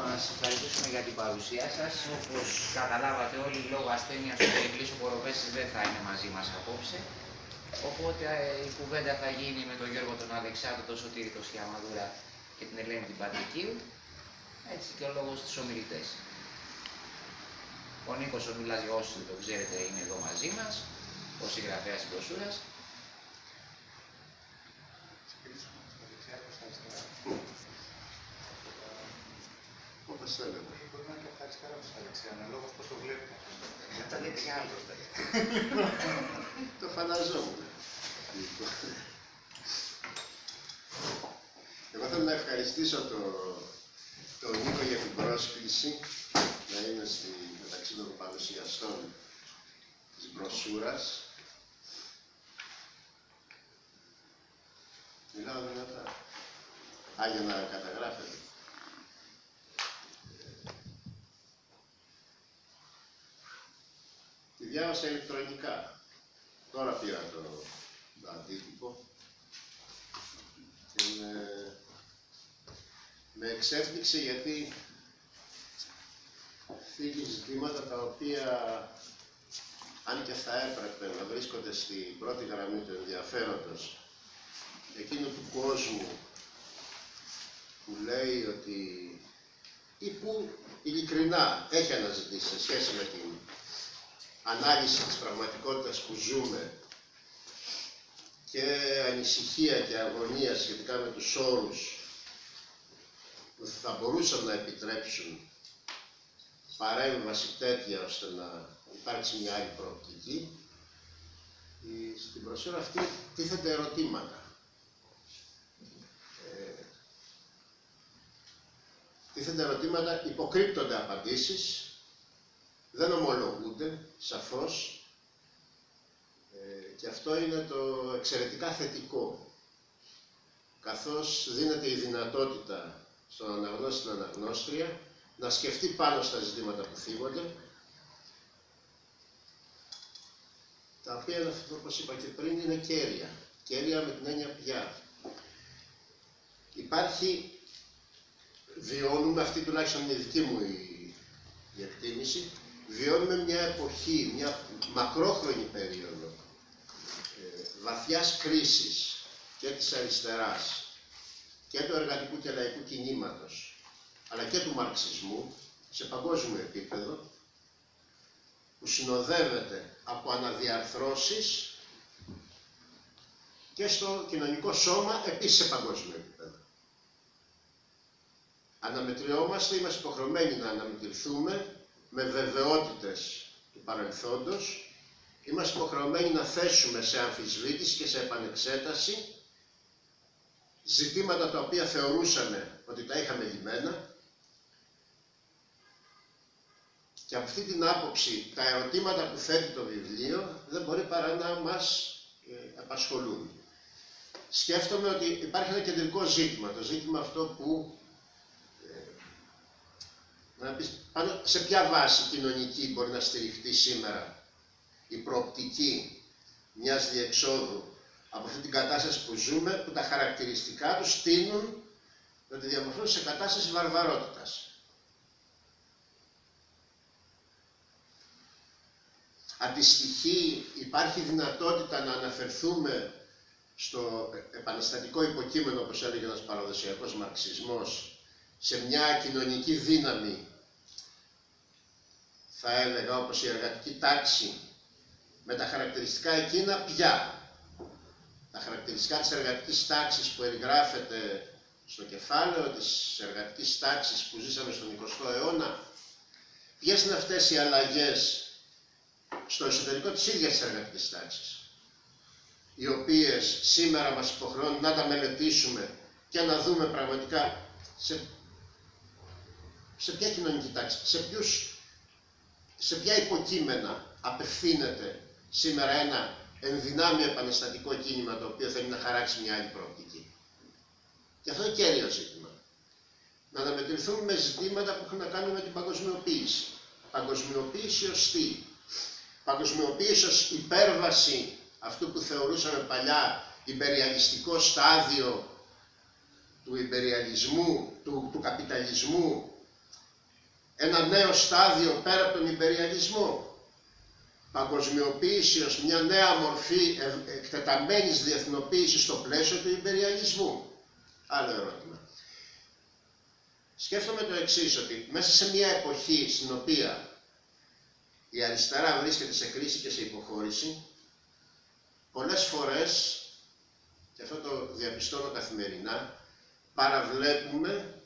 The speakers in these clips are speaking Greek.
να σας ευχαριστήσουμε για την παρουσία σας. Όπως καταλάβατε όλοι, λόγω ασθένειας ο Περικλής ο Κοροβέσης δεν θα είναι μαζί μας απόψε. Οπότε η κουβέντα θα γίνει με τον Γιώργο τον Αλεξάνδρο, τον Σωτήρη τον Σιαμαδούρα και την Ελένη την Παντρικίου. Έτσι και ο λόγος στους ομιλητές. Ο Νίκος ο Μιλάς, για όσοι δεν το ξέρετε, είναι εδώ μαζί μας, ο συγγραφέας της μπροσούρας. Όπως θέλετε. Μπορεί να είναι και αριστερά μου στα δεξιά, αναλόγως πώς το βλέπετε. Για τα δεξιά άλλωστε. Το φανταζόμουν. Εγώ θέλω να ευχαριστήσω τον Νίκο για την πρόσκληση να είναι μεταξύ των παρουσιαστών της μπροσούρας. Μιλάω δυνατά. Για να καταγράφετε. Τη διάβασα ηλεκτρονικά. Τώρα πήρα το αντίτυπο. Και με εξέπληξε γιατί θίγει ζητήματα τα οποία, αν και θα έπρεπε να βρίσκονται στην πρώτη γραμμή του ενδιαφέροντος εκείνου του κόσμου που λέει ότι ή που ειλικρινά έχει αναζητήσει σε σχέση με την ανάλυση της πραγματικότητας που ζούμε και ανησυχία και αγωνία σχετικά με τους όρους που θα μπορούσαν να επιτρέψουν παρέμβαση τέτοια ώστε να υπάρξει μια άλλη προοπτική. Στην μπροσούρα αυτή τίθενται ερωτήματα. Τίθενται ερωτήματα, υποκρύπτονται απαντήσεις, δεν ομολογούνται, σαφώς, και αυτό είναι το εξαιρετικά θετικό, καθώς δίνεται η δυνατότητα στον αναγνώστη, στην αναγνώστρια, να σκεφτεί πάνω στα ζητήματα που θίγονται, τα οποία, όπως είπα και πριν, είναι κέρια. Κέρια με την έννοια πια. Υπάρχει, βιώνουμε, αυτή τουλάχιστον είναι η δική μου η εκτίμηση, βιώνουμε μια εποχή, μια μακρόχρονη περίοδο βαθιάς κρίσης και της αριστεράς και του εργατικού και λαϊκού κινήματος, αλλά και του μαρξισμού σε παγκόσμιο επίπεδο, που συνοδεύεται από αναδιαρθρώσεις και στο κοινωνικό σώμα επίσης σε παγκόσμιο επίπεδο. Αναμετριόμαστε, είμαστε υποχρεωμένοι να αναμετρηθούμε με βεβαιότητες του παρελθόντος, είμαστε υποχρεωμένοι να θέσουμε σε αμφισβήτηση και σε επανεξέταση ζητήματα τα οποία θεωρούσαμε ότι τα είχαμε λυμμένα, και από αυτή την άποψη τα ερωτήματα που θέτει το βιβλίο δεν μπορεί παρά να μας απασχολούν. Σκέφτομαι ότι υπάρχει ένα κεντρικό ζήτημα, το ζήτημα αυτό που πάνω σε ποια βάση κοινωνική μπορεί να στηριχτεί σήμερα η προοπτική μιας διεξόδου από αυτή την κατάσταση που ζούμε, που τα χαρακτηριστικά του στείνουν να τη διαμορφώσουν σε κατάσταση βαρβαρότητας. Αντιστοιχεί, υπάρχει δυνατότητα να αναφερθούμε στο επαναστατικό υποκείμενο, όπως έλεγε ένας παραδοσιακός μαρξισμός, σε μια κοινωνική δύναμη, θα έλεγα, όπως η εργατική τάξη, με τα χαρακτηριστικά εκείνα πια. Τα χαρακτηριστικά της εργατικής τάξης που περιγράφεται στο κεφάλαιο της εργατικής τάξης που ζήσαμε στον 20ο αιώνα, ποιες είναι αυτές οι αλλαγές στο εσωτερικό της ίδιας της εργατικής τάξης, οι οποίες σήμερα μας υποχρεώνουν να τα μελετήσουμε και να δούμε πραγματικά σε ποια κοινωνική τάξη, σε ποια υποκείμενα απευθύνεται σήμερα ένα ενδυνάμει επαναστατικό κίνημα το οποίο θέλει να χαράξει μια άλλη προοπτική. Και αυτό είναι κέριο ζήτημα. Να αναμετρηθούμε με ζητήματα που έχουν να κάνουν με την παγκοσμιοποίηση. Παγκοσμιοποίηση ως τι? Παγκοσμιοποίηση ως υπέρβαση αυτού που θεωρούσαμε παλιά υπεριαλιστικό στάδιο του υπεριαλισμού, του καπιταλισμού, ένα νέο στάδιο πέρα από τον υπεριαλισμό. Παγκοσμιοποίηση ως μια νέα μορφή εκτεταμένης διεθνοποίησης στο πλαίσιο του υπεριαλισμού. Άλλο ερώτημα. Σκέφτομαι το εξής, ότι μέσα σε μια εποχή στην οποία η αριστερά βρίσκεται σε κρίση και σε υποχώρηση, πολλές φορές, και αυτό το διαπιστώνω καθημερινά, παραβλέπουμε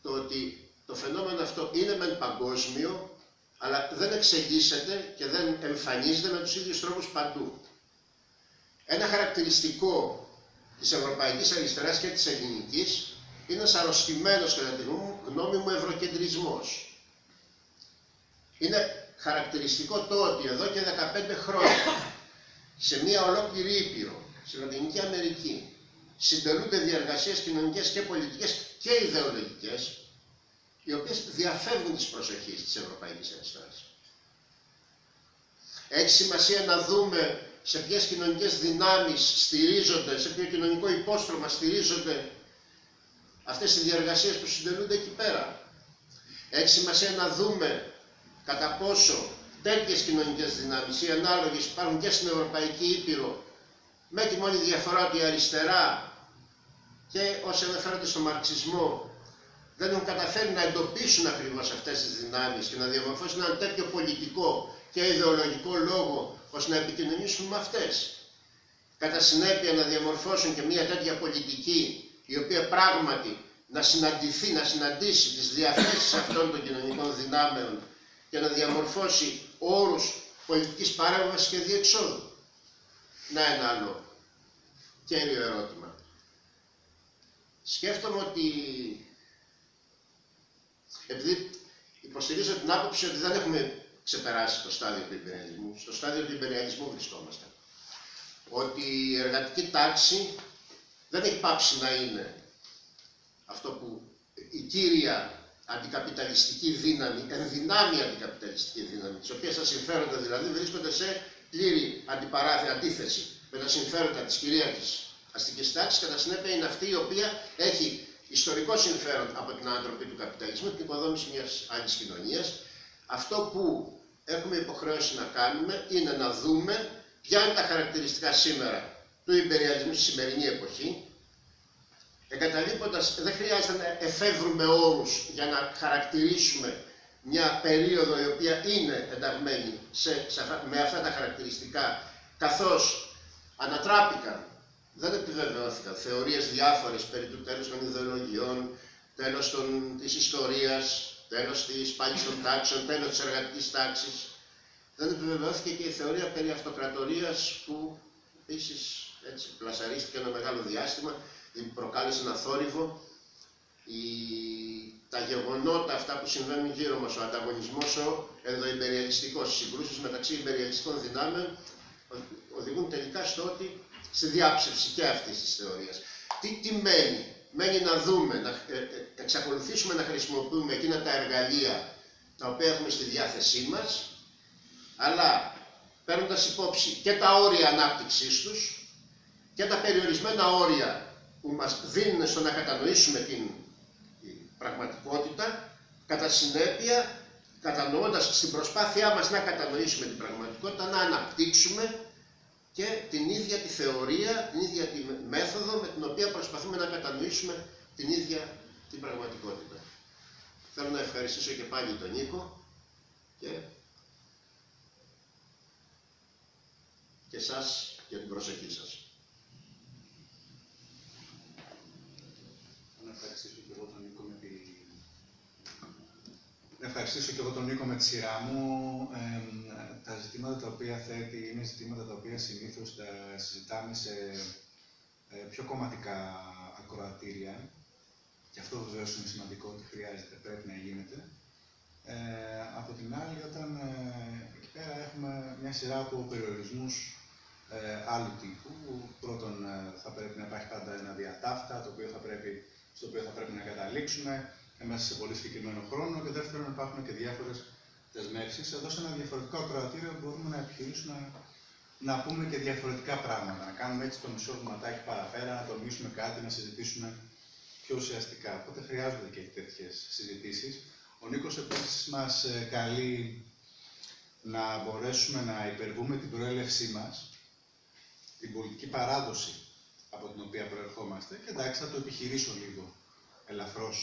το ότι το φαινόμενο αυτό είναι μεν παγκόσμιο, αλλά δεν εξελίσσεται και δεν εμφανίζεται με τους ίδιους τρόπους παντού. Ένα χαρακτηριστικό της ευρωπαϊκής αριστεράς και της ελληνικής είναι ένας αρρωστημένος, κατά τη γνώμη μου, ευρωκεντρισμός. Είναι χαρακτηριστικό το ότι εδώ και 15 χρόνια σε μια ολόκληρη ήπειρο, στη Λατινική Αμερική, συντελούνται διεργασίες κοινωνικές και πολιτικές και ιδεολογικές, οι οποίες διαφεύγουν της προσοχής της ευρωπαϊκής αριστεράς. Έχει σημασία να δούμε σε ποιες κοινωνικές δυνάμεις στηρίζονται, σε ποιο κοινωνικό υπόστρωμα στηρίζονται αυτές οι διεργασίες που συντελούνται εκεί πέρα. Έχει σημασία να δούμε κατά πόσο τέτοιες κοινωνικές δυνάμεις ή ανάλογες υπάρχουν και στην Ευρωπαϊκή Ήπειρο, με τη μόνη διαφορά ότι η αριστερά και όσοι αναφέρονται στο μαρξισμό δεν έχουν καταφέρει να εντοπίσουν ακριβώς αυτές τις δυνάμεις και να διαμορφώσουν ένα τέτοιο πολιτικό και ιδεολογικό λόγο ώστε να επικοινωνήσουν με αυτές. Κατά συνέπεια να διαμορφώσουν και μια τέτοια πολιτική η οποία πράγματι να συναντηθεί, να συναντήσει τις διαθέσεις αυτών των κοινωνικών δυνάμεων και να διαμορφώσει όρους πολιτικής παρέμβασης και διεξόδου. Να ένα άλλο κέριο ερώτημα. Σκέφτομαι ότι, επειδή υποστηρίζω την άποψη ότι δεν έχουμε ξεπεράσει το στάδιο του υπεριαλισμού, στο στάδιο του υπεριαλισμού βρισκόμαστε, ότι η εργατική τάξη δεν έχει πάψει να είναι αυτό που η κύρια αντικαπιταλιστική δύναμη, ενδυνάμει αντικαπιταλιστική δύναμη, της οποίας τα συμφέροντα δηλαδή βρίσκονται σε πλήρη αντίθεση με τα συμφέροντα της κυρίαρχης αστικής τάξης, κατά συνέπεια είναι αυτή η οποία έχει ιστορικό συμφέρον από την ανατροπή του καπιταλισμού, την οικοδόμηση μιας άλλης κοινωνίας. Αυτό που έχουμε υποχρέωση να κάνουμε είναι να δούμε ποια είναι τα χαρακτηριστικά σήμερα του υπεριαλισμού στη σημερινή εποχή. Εγκαταλείποντας, δεν χρειάζεται να εφεύρουμε όρους για να χαρακτηρίσουμε μια περίοδο η οποία είναι ενταγμένη με αυτά τα χαρακτηριστικά, καθώς ανατράπηκαν, δεν επιβεβαιώθηκαν θεωρίες διάφορες περί του τέλους των ιδεολογιών, τέλος της ιστορίας, τέλος της πάλης των τάξεων, τέλος της εργατικής τάξης. Δεν επιβεβαιώθηκε και η θεωρία περί αυτοκρατορίας που επίσης έτσι πλασαρίστηκε ένα μεγάλο διάστημα, προκάλεσε ένα θόρυβο. Τα γεγονότα αυτά που συμβαίνουν γύρω μας, ο ανταγωνισμός ο ενδοϊμπεριαλιστικός, οι συγκρούσεις μεταξύ υπεριαλιστικών δυνάμεων οδηγούν τελικά στο ότι στη διάψευση και αυτής της θεωρίας. Τι μένει? Μένει να δούμε, να εξακολουθήσουμε να χρησιμοποιούμε εκείνα τα εργαλεία τα οποία έχουμε στη διάθεσή μας, αλλά παίρνοντας υπόψη και τα όρια ανάπτυξής τους και τα περιορισμένα όρια που μας δίνουν στο να κατανοήσουμε την πραγματικότητα, κατά συνέπεια, κατανοώντας στην προσπάθειά μας να κατανοήσουμε την πραγματικότητα, να αναπτύξουμε και την ίδια τη θεωρία, την ίδια τη μέθοδο με την οποία προσπαθούμε να κατανοήσουμε την ίδια την πραγματικότητα. Θέλω να ευχαριστήσω και πάλι τον Νίκο και εσάς για την προσοχή σας. Να ευχαριστήσω και εγώ τον Νίκο με τη σειρά μου. Τα ζητήματα τα οποία θέτει είναι ζητήματα τα οποία συνήθως τα συζητάμε σε πιο κομματικά ακροατήρια. Και αυτό βεβαίως είναι σημαντικό ότι χρειάζεται, πρέπει να γίνεται. Από την άλλη, όταν εκεί πέρα έχουμε μια σειρά από περιορισμούς άλλου τύπου. Πρώτον, θα πρέπει να υπάρχει πάντα ένα διατάφτα, στο οποίο θα πρέπει να καταλήξουμε μέσα σε πολύ συγκεκριμένο χρόνο. Και δεύτερον, υπάρχουν και διάφορες δεσμεύσεις. Εδώ, σε ένα διαφορετικό ακροατήριο, μπορούμε να επιχειρήσουμε να πούμε και διαφορετικά πράγματα. Να κάνουμε έτσι το μισό βηματάκι παραπέρα, να τολμήσουμε κάτι, να συζητήσουμε πιο ουσιαστικά. Οπότε χρειάζονται και τέτοιες συζητήσεις. Ο Ο Νίκος επίσης μας καλεί να μπορέσουμε να υπερβούμε την προέλευσή μας, την πολιτική παράδοση από την οποία προερχόμαστε, και εντάξει, θα το επιχειρήσω λίγο ελαφρώς.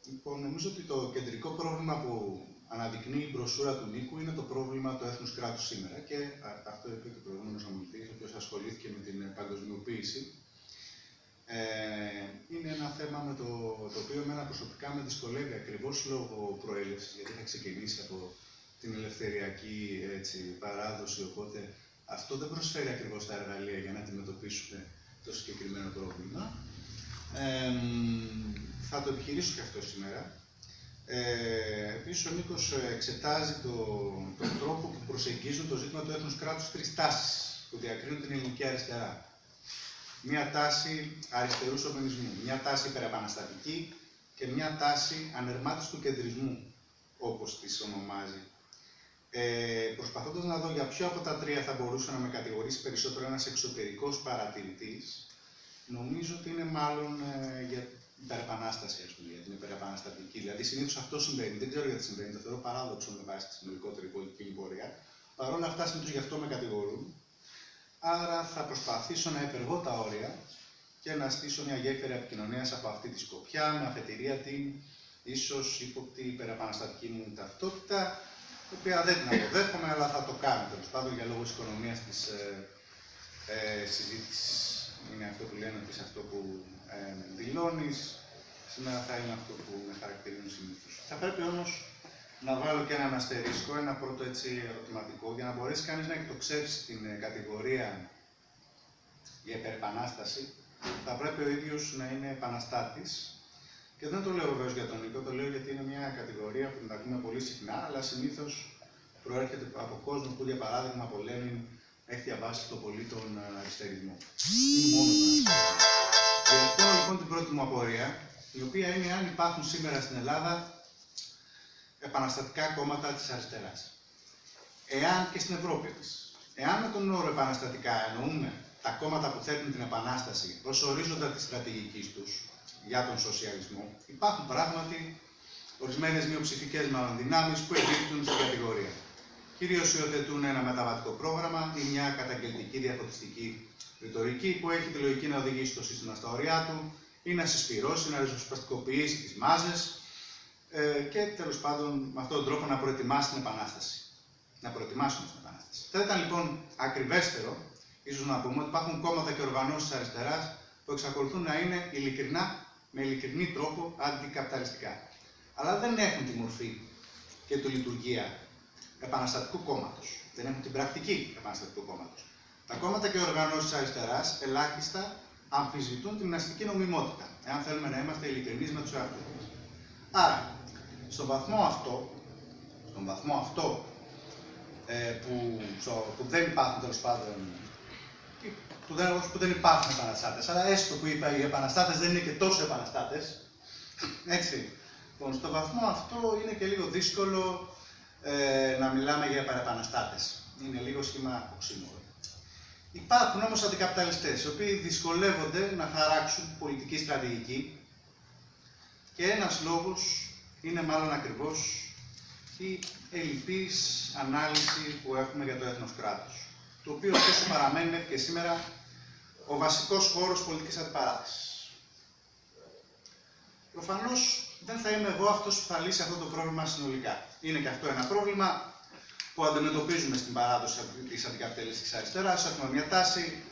Λοιπόν, νομίζω ότι το κεντρικό πρόβλημα που αναδεικνύει η μπροσούρα του Νίκου είναι το πρόβλημα του έθνους κράτους σήμερα, και αυτό είπε και ο προηγούμενος ομιλητής, ο οποίος ασχολήθηκε με την παγκοσμιοποίηση. Είναι ένα θέμα με το οποίο εμένα προσωπικά με δυσκολεύει, ακριβώς λόγω προέλευσης, γιατί θα ξεκινήσει από την ελευθεριακή παράδοση, οπότε αυτό δεν προσφέρει ακριβώς τα εργαλεία για να αντιμετωπίσουμε το συγκεκριμένο πρόβλημα. Θα το επιχειρήσω και αυτό σήμερα. Επίσης, ο Νίκος εξετάζει τον τρόπο που προσεγγίζουν το ζήτημα του έθνους κράτους τρεις τάσεις που διακρίνουν την ελληνική αριστερά. Μια τάση αριστερού σοβινισμού, μια τάση υπερεπαναστατική και μια τάση ανερμάτιστου κεντρισμού, όπως τις ονομάζει. Προσπαθώντας να δω για ποιο από τα τρία θα μπορούσε να με κατηγορήσει περισσότερο ένας εξωτερικός παρατηρητής, νομίζω ότι είναι μάλλον για υπερεπανάσταση, ας πούμε, για την υπερεπαναστατική. Δηλαδή, συνήθως αυτό συμβαίνει. Δεν ξέρω γιατί συμβαίνει, το θεωρώ παράδοξο με βάση τη συνολικότερη πολιτική πορεία. Παρ' όλα αυτά, συνήθως γι' αυτό με κατηγορούν. Άρα, θα προσπαθήσω να υπερβώ τα όρια και να στήσω μια γέφυρα επικοινωνίας από αυτή τη σκοπιά, με αφετηρία την ίσως ύποπτη υπερεπαναστατική μου ταυτότητα, η οποία δεν την αποδέχομαι, αλλά θα το κάνω τέλος πάντων για λόγους οικονομίας της συζήτησης. Είναι αυτό που λένε ότι σε αυτό που δηλώνεις, σήμερα θα είναι αυτό που με χαρακτηρίζουν συνήθως. Θα πρέπει όμως να βάλω και έναν αστερίσκο, ένα πρώτο ερωτηματικό, για να μπορέσει κανείς να εκτοξεύσει την κατηγορία για υπερεπανάσταση. Θα πρέπει ο ίδιος να είναι επαναστάτης. Και δεν το λέω βεβαίως για τον Νίκο, το λέω γιατί είναι μια κατηγορία που την ακούμε πολύ συχνά, αλλά συνήθως προέρχεται από κόσμο που, για παράδειγμα, από Λένιν έχει διαβάσει το πολύ τον αριστερισμό. Ή μόνο τον αριστερισμό. Γι' αυτό λοιπόν την πρώτη μου απορία, η οποία είναι αν υπάρχουν σήμερα στην Ελλάδα επαναστατικά κόμματα της αριστεράς. Εάν και στην Ευρώπη της. Εάν με τον όρο επαναστατικά εννοούμε τα κόμματα που θέτουν την επανάσταση ως ορίζοντα της στρατηγικής τους για τον σοσιαλισμό, υπάρχουν πράγματι ορισμένες μειοψηφικές μάλλον δυνάμεις που εμπίπτουν στην κατηγορία. Κυρίως υιοθετούν ένα μεταβατικό πρόγραμμα ή μια καταγγελτική διαφωτιστική ρητορική που έχει τη λογική να οδηγήσει το σύστημα στα ωριά του ή να συσπυρώσει, να ριζοσπαστικοποιήσει τις μάζες και τέλος πάντων με αυτόν τον τρόπο να προετοιμάσει την επανάσταση. Να προετοιμάσουν την επανάσταση. Θα ήταν λοιπόν ακριβέστερο, ίσως να πούμε, ότι υπάρχουν κόμματα και οργανώσεις αριστεράς που εξακολουθούν να είναι ειλικρινά, με ειλικρινή τρόπο αντικαπιταλιστικά. Αλλά δεν έχουν τη μορφή και τη λειτουργία επαναστατικού κόμματος. Δεν έχουν την πρακτική επαναστατικού κόμματος. Τα κόμματα και οργανώσεις αριστεράς ελάχιστα αμφισβητούν την αστική νομιμότητα, εάν θέλουμε να είμαστε ειλικρινείς με τους εαυτούς μας. Άρα, στον βαθμό αυτό που δεν υπάρχουν τέλος πάντων, που δεν υπάρχουν επαναστάτες, αλλά έστω που είπα οι επαναστάτες δεν είναι και τόσο επαναστάτες, έτσι. Λοιπόν, στον βαθμό αυτό είναι και λίγο δύσκολο να μιλάμε για επαναστάτες. Είναι λίγο σχήμα οξύμορο. Υπάρχουν όμως αντικαπιταλιστές, οι οποίοι δυσκολεύονται να χαράξουν πολιτική στρατηγική και ένας λόγος είναι μάλλον ακριβώς η ελλειπής ανάλυση που έχουμε για το έθνος κράτος, το οποίο ωστόσο παραμένει και σήμερα ο βασικός χώρος πολιτικής αντιπαράθεσης. Προφανώς δεν θα είμαι εγώ αυτός που θα λύσει αυτό το πρόβλημα συνολικά. Είναι και αυτό ένα πρόβλημα που αντιμετωπίζουμε στην παράδοση της αντικαπιταλιστικής αριστεράς. Έχουμε μια τάση,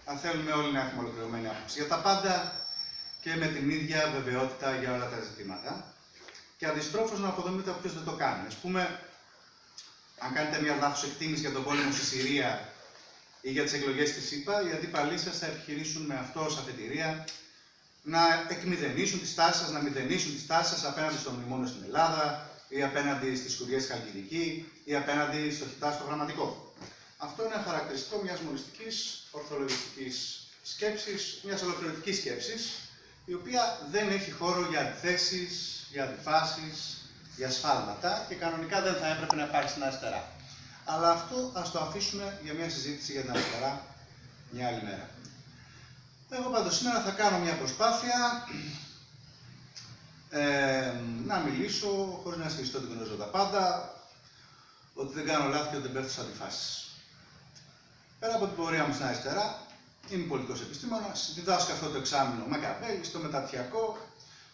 αν θέλουμε όλοι να έχουμε ολοκληρωμένη άποψη για τα πάντα και με την ίδια βεβαιότητα για όλα τα ζητήματα. Και αντιστρόφως να αποδομείται από ποιος δεν το κάνει. Ας πούμε, αν κάνετε μια λάθος εκτίμηση για τον πόλεμο στη Συρία ή για τις εκλογές της ΗΠΑ, οι αντίπαλοι σας θα επιχειρήσουν με αυτό ως αφετηρία να εκμηδενήσουν τις τάσεις σας, να μηδενήσουν τις τάσεις σας απέναντι στο μνημόνιο στην Ελλάδα, ή απέναντι στις σκουριές στη Χαλκιδική, ή απέναντι στο χιτά στο γραμματικό. Αυτό είναι χαρακτηριστικό μιας μονιστικής, ορθολογιστικής σκέψης, μιας ολοκληρωτικής σκέψης, η οποία δεν έχει χώρο για αντιθέσεις, για αντιφάσεις, για σφάλματα και κανονικά δεν θα έπρεπε να υπάρχει στην αριστερά. Αλλά αυτό ας το αφήσουμε για μια συζήτηση για την αριστερά μια άλλη μέρα. Εγώ πάντως σήμερα θα κάνω μια προσπάθεια να μιλήσω χωρίς να ασχιστώ ότι γνωρίζω τα πάντα, ότι δεν κάνω λάθη και ότι δεν πέφτω σε αντιφάσεις. Πέρα από την πορεία μου στην αριστερά, είμαι πολιτικός επιστήμονας, διδάσκω αυτό το εξάμηνο Μακαβέλη στο μεταπτυχιακό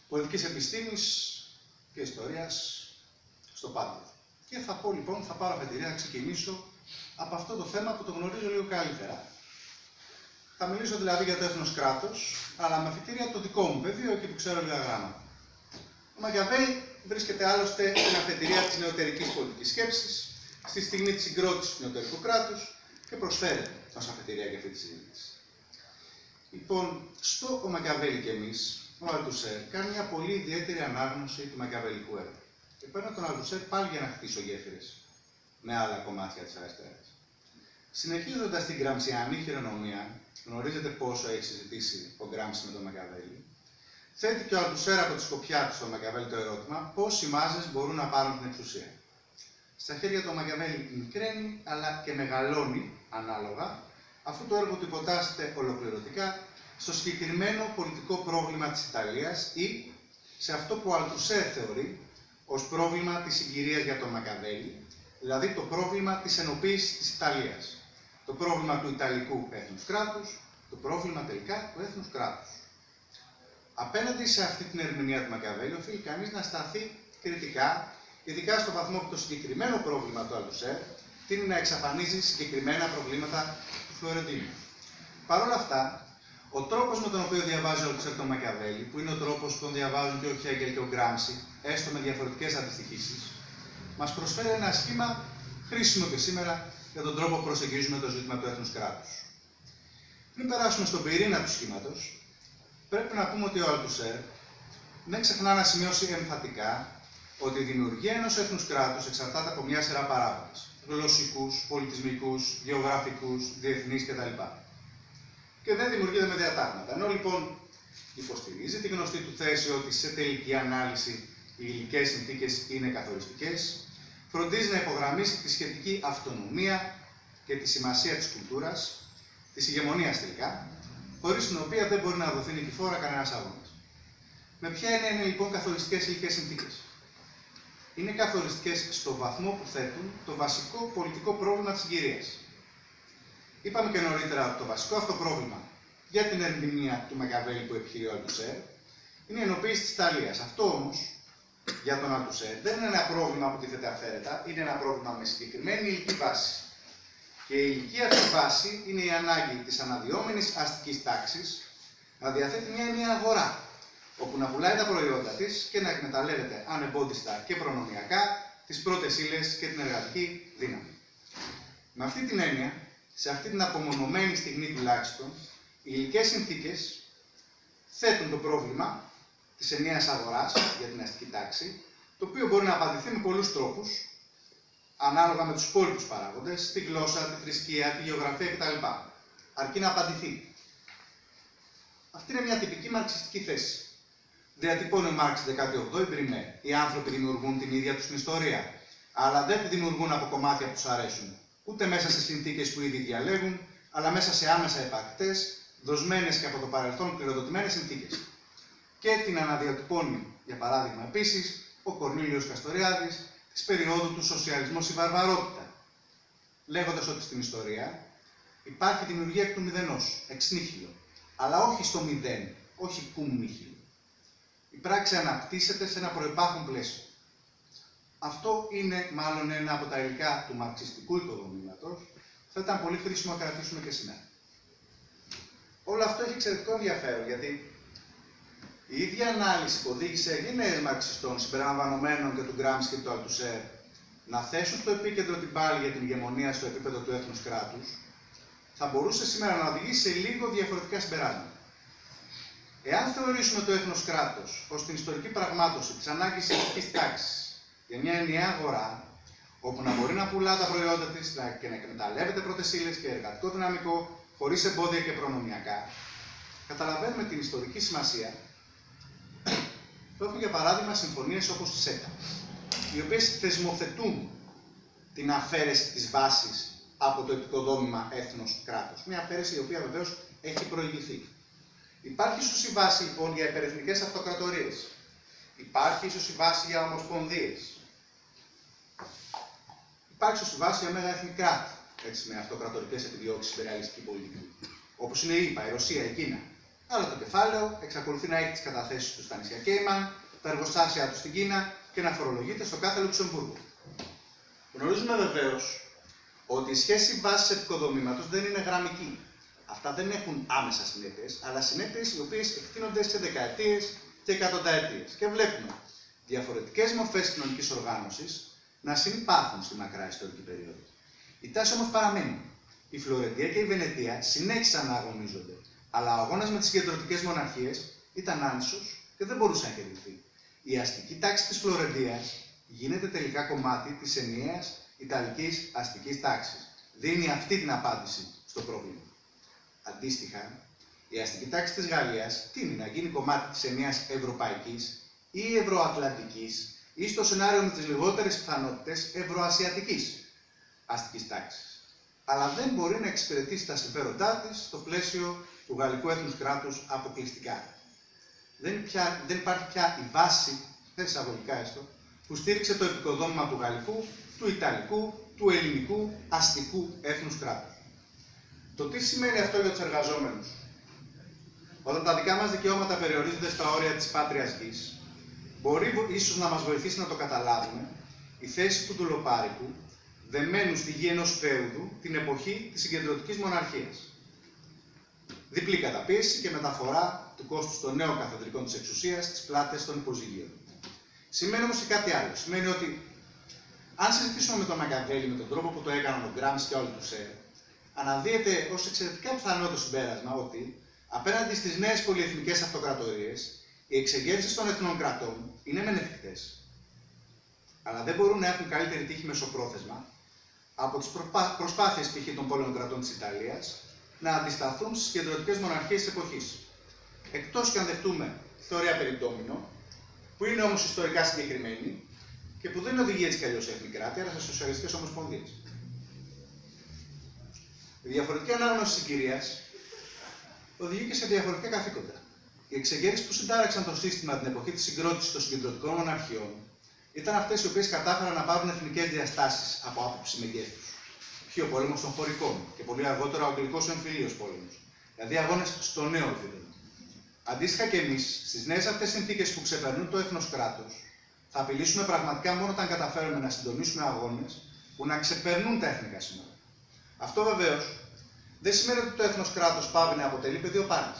πολιτικής επιστήμης και ιστορίας στο Πάντο. Και θα πω λοιπόν, θα πάρω αφετηρία να ξεκινήσω από αυτό το θέμα που το γνωρίζω λίγο καλύτερα. Θα μιλήσω δηλαδή για το έθνος κράτος, αλλά με αφετηρία το δικό μου πεδίο και που ξέρω λίγα γράμματα. Ο Μακιαβέλη βρίσκεται άλλωστε στην αφετηρία της νεωτερικής πολιτικής σκέψης, στη στιγμή της συγκρότησης του νεωτερικού κράτους και προσφέρεται ως αφετηρία για αυτή τη συζήτηση. Λοιπόν, στο Ο Μακιαβέλη και εμείς, ο Αλτουσέρ κάνει μια πολύ ιδιαίτερη ανάγνωση του μακιαβελικού έργου. Και παίρνω τον Αλτουσέρ πάλι για να χτίσω γέφυρες με άλλα κομμάτια της αριστεράς. Συνεχίζοντας την γκραμσιανή χειρονομία, γνωρίζετε πόσο έχει συζητήσει ο Γκράμψη με τον Μακιαβέλη, θέτει και ο Αλτουσέρ από τη σκοπιά του στο Μακιαβέλη το ερώτημα πώς οι μάζες μπορούν να πάρουν την εξουσία. Στα χέρια του ο Μακιαβέλη μικραίνει αλλά και μεγαλώνει ανάλογα, αφού το έργο του υποτάσσεται ολοκληρωτικά στο συγκεκριμένο πολιτικό πρόβλημα της Ιταλίας ή σε αυτό που ο Αλτουσέρ θεωρεί ως πρόβλημα της συγκυρίας για τον Μακιαβέλη, δηλαδή το πρόβλημα της ενοποίησης της Ιταλίας. Το πρόβλημα του Ιταλικού έθνους κράτους, το πρόβλημα τελικά του έθνους κράτους. Απέναντι σε αυτή την ερμηνεία του Μακιαβέλη, οφείλει κανείς να σταθεί κριτικά, ειδικά στο βαθμό που το συγκεκριμένο πρόβλημα του Αλτουσέρ τείνει να εξαφανίζει συγκεκριμένα προβλήματα του Φλωρεντίνου. Παρ' όλα αυτά, ο τρόπος με τον οποίο διαβάζει ο Αλτουσέρ τον Μακιαβέλη, που είναι ο τρόπος που τον διαβάζουν και ο Χέγκελ και ο Γκράμψη, έστω με διαφορετικές αντιστοιχίσεις, μας προσφέρει ένα σχήμα χρήσιμο και σήμερα για τον τρόπο που προσεγγίζουμε το ζήτημα του έθνους κράτους. Πριν περάσουμε στον πυρήνα του σχήματος, πρέπει να πούμε ότι ο Αλτουσέρ δεν ξεχνά να σημειώσει εμφατικά ότι η δημιουργία ενός έθνους κράτους εξαρτάται από μια σειρά παράγοντες. Γλωσσικούς, πολιτισμικούς, γεωγραφικούς, διεθνείς κτλ. Και δεν δημιουργείται με διατάγματα. Ενώ λοιπόν υποστηρίζει τη γνωστή του θέση ότι σε τελική ανάλυση οι υλικές συνθήκες είναι καθοριστικές, φροντίζει να υπογραμμίσει τη σχετική αυτονομία και τη σημασία της κουλτούρας, της ηγεμονίας τελικά, χωρίς την οποία δεν μπορεί να δοθεί νικηφόρα κανένας αγώνας. Με ποια έννοια είναι λοιπόν καθοριστικές υλικές συνθήκες? Είναι καθοριστικές στο βαθμό που θέτουν το βασικό πολιτικό πρόβλημα της συγκυρίας. Είπαμε και νωρίτερα ότι το βασικό αυτό πρόβλημα για την ερμηνεία του Μακιαβέλη που επιχειρεί ο Αλτουσέρ είναι η ενοποίηση της Ιταλίας. Αυτό όμως για τον Αλτουσέρ δεν είναι ένα πρόβλημα που τίθεται αφαίρετα, είναι ένα πρόβλημα με συγκεκριμένη υλική βάση. Και η υλική αυτή βάση είναι η ανάγκη της αναδυόμενης αστικής τάξης να διαθέτει μια ενιαία αγορά, όπου να πουλάει τα προϊόντα της και να εκμεταλλεύεται ανεμπόδιστα και προνομιακά τις πρώτες ύλες και την εργατική δύναμη. Με αυτή την έννοια, σε αυτή την απομονωμένη στιγμή τουλάχιστον, οι υλικές συνθήκες θέτουν το πρόβλημα της ενιαίας αγοράς για την αστική τάξη, το οποίο μπορεί να απαντηθεί με πολλούς τρόπους, ανάλογα με τους υπόλοιπους παράγοντες, τη γλώσσα, τη θρησκεία, τη γεωγραφία κτλ. Αρκεί να απαντηθεί. Αυτή είναι μια τυπική μαρξιστική θέση. Διατυπώνει ο Μάρξ 18η Μπριμέ. Οι άνθρωποι δημιουργούν την ίδια τους την ιστορία, αλλά δεν τη δημιουργούν από κομμάτια που τους αρέσουν, ούτε μέσα σε συνθήκες που ήδη διαλέγουν, αλλά μέσα σε άμεσα επαρκτές, δοσμένες και από το παρελθόν κληροδοτημένες συνθήκες. Και την αναδιατυπώνει, για παράδειγμα, επίσης, ο Κορνήλιος Καστοριάδης της περίοδου του σοσιαλισμού στη βαρβαρότητα, λέγοντας ότι στην ιστορία υπάρχει δημιουργία εκ του μηδενός, εξ νίχιλο, αλλά όχι στο μηδέν, όχι cum nihilo. Η πράξη αναπτύσσεται σε ένα προϋπάρχον πλαίσιο. Αυτό είναι μάλλον ένα από τα υλικά του μαρξιστικού οικοδομήματος, θα ήταν πολύ χρήσιμο να κρατήσουμε και σήμερα. Όλο αυτό έχει εξαιρετικό ενδιαφέρον, γιατί η ίδια ανάλυση που οδήγησε Έλληνες μαρξιστών συμπεριλαμβανομένων και του Γκράμψη και του Αλτουσέρ να θέσουν στο επίκεντρο την πάλη για την ηγεμονία στο επίπεδο του έθνους κράτους, θα μπορούσε σήμερα να οδηγήσει σε λίγο διαφορετικά συμπεράσματα. Εάν θεωρήσουμε το έθνος κράτος ως την ιστορική πραγμάτωση της ανάγκης της αστικής τάξης για μια ενιαία αγορά, όπου να μπορεί να πουλά τα προϊόντα της και να εκμεταλλεύεται πρώτες ύλες και εργατικό δυναμικό χωρίς εμπόδια και προνομιακά, καταλαβαίνουμε την ιστορική σημασία που έχουν για παράδειγμα συμφωνίες όπως η ΣΕΤΑ, οι οποίες θεσμοθετούν την αφαίρεση της βάσης από το οικοδόμημα έθνος κράτος. Μια αφαίρεση η οποία βεβαίως έχει προηγηθεί. Υπάρχει ίσως η βάση λοιπόν για υπερεθνικές αυτοκρατορίες. Υπάρχει ίσως η βάση για ομοσπονδίες. Υπάρχει ίσως η βάση για μέγα εθνικά κράτη, έτσι, με αυτοκρατορικές επιδιώξεις υπεριαλιστική πολιτική. Όπως είναι η ΗΠΑ, η Ρωσία, η Κίνα. Αλλά το κεφάλαιο εξακολουθεί να έχει τις καταθέσεις του στα νησιά Κέιμαν, τα εργοστάσια του στην Κίνα και να φορολογείται στο κάθε Λουξεμβούργο. Γνωρίζουμε βεβαίως ότι η σχέση βάσης επικοδομήματος δεν είναι γραμμική. Αυτά δεν έχουν άμεσα συνέπειες, αλλά συνέπειες οι οποίες εκτείνονται σε δεκαετίες και εκατονταετίες. Και βλέπουμε διαφορετικές μορφές κοινωνικής οργάνωσης να συνυπάρχουν στη μακρά ιστορική περίοδο. Η τάση όμως παραμένει. Η Φλωρεντία και η Βενετία συνέχισαν να αγωνίζονται, αλλά ο αγώνας με τις συγκεντρωτικές μοναρχίες ήταν άνισος και δεν μπορούσε να κερδιθεί. Η αστική τάξη της Φλωρεντίας γίνεται τελικά κομμάτι της ενιαίας Ιταλικής αστικής τάξης. Δίνει αυτή την απάντηση στο πρόβλημα. Αντίστοιχα, η αστική τάξη της Γαλλίας τείνει να γίνει κομμάτι της ενιαίας ευρωπαϊκής ή ευρωατλαντικής ή στο σενάριο με τις λιγότερες πιθανότητες ευρωασιατικής αστικής τάξης. Αλλά δεν μπορεί να εξυπηρετήσει τα συμφέροντά της στο πλαίσιο του γαλλικού έθνους κράτους αποκλειστικά. Δεν υπάρχει πια η βάση, εισαγωγικά έστω, που στήριξε το επικοδόμημα του γαλλικού, του ιταλικού, του ελληνικού αστικού έθνους κράτους. Το τι σημαίνει αυτό για τους εργαζόμενους? Όταν τα δικά μας δικαιώματα περιορίζονται στα όρια της πάτριας γης, μπορεί ίσως να μας βοηθήσει να το καταλάβουμε η θέση του δουλοπάρικου δεμένου στη γη ενός φέουδου την εποχή της συγκεντρωτικής μοναρχίας. Διπλή καταπίεση και μεταφορά του κόστους των νέων καθεδρικών της εξουσίας στις πλάτες των υποζυγίων. Σημαίνει όμως και κάτι άλλο. Σημαίνει ότι αν συζητήσουμε με τον Μακιαβέλη με τον τρόπο που το έκαναν ο Γκράμς και όλοι τους αναδύεται ως εξαιρετικά πιθανό το συμπέρασμα ότι απέναντι στις νέες πολυεθνικές αυτοκρατορίες, οι εξεγέρσεις των εθνών κρατών είναι μεν εφικτές, αλλά δεν μπορούν να έχουν καλύτερη τύχη μεσοπρόθεσμα από τις προσπάθειες π.χ. των πόλεων κρατών της Ιταλίας να αντισταθούν στις κεντρωτικές μοναρχίες της εποχής. Εκτός και αν δεχτούμε θεωρία περί ντόμινο, που είναι όμως ιστορικά συγκεκριμένη και που δεν οδηγεί έτσι κι αλλιώς σε εθνική κράτη, αλλά σε σοσιαλιστικές ομοσπονδίες. Η διαφορετική ανάγνωση της συγκυρίας οδηγεί και σε διαφορετικά καθήκοντα. Οι εξεγέρσεις που συντάραξαν το σύστημα την εποχή της συγκρότησης των συγκεντρωτικών μοναρχιών ήταν αυτές οι οποίες κατάφεραν να πάρουν εθνικές διαστάσεις από άποψη μεγέθους. Π.χ. ο πόλεμος των χωρικών και πολύ αργότερα ο Αγγλικός Εμφυλίος πόλεμος. Δηλαδή αγώνες στο νέο επίπεδο. Αντίστοιχα και εμείς, στις νέες αυτές συνθήκες που ξεπερνούν το έθνος κράτος, θα απειλήσουμε πραγματικά μόνο όταν καταφέρουμε να συντονίσουμε αγώνες που να ξεπερνούν τα εθνικά σύνορα. Αυτό βεβαίως δεν σημαίνει ότι το έθνος κράτος πάβει να αποτελεί πεδίο πάλης.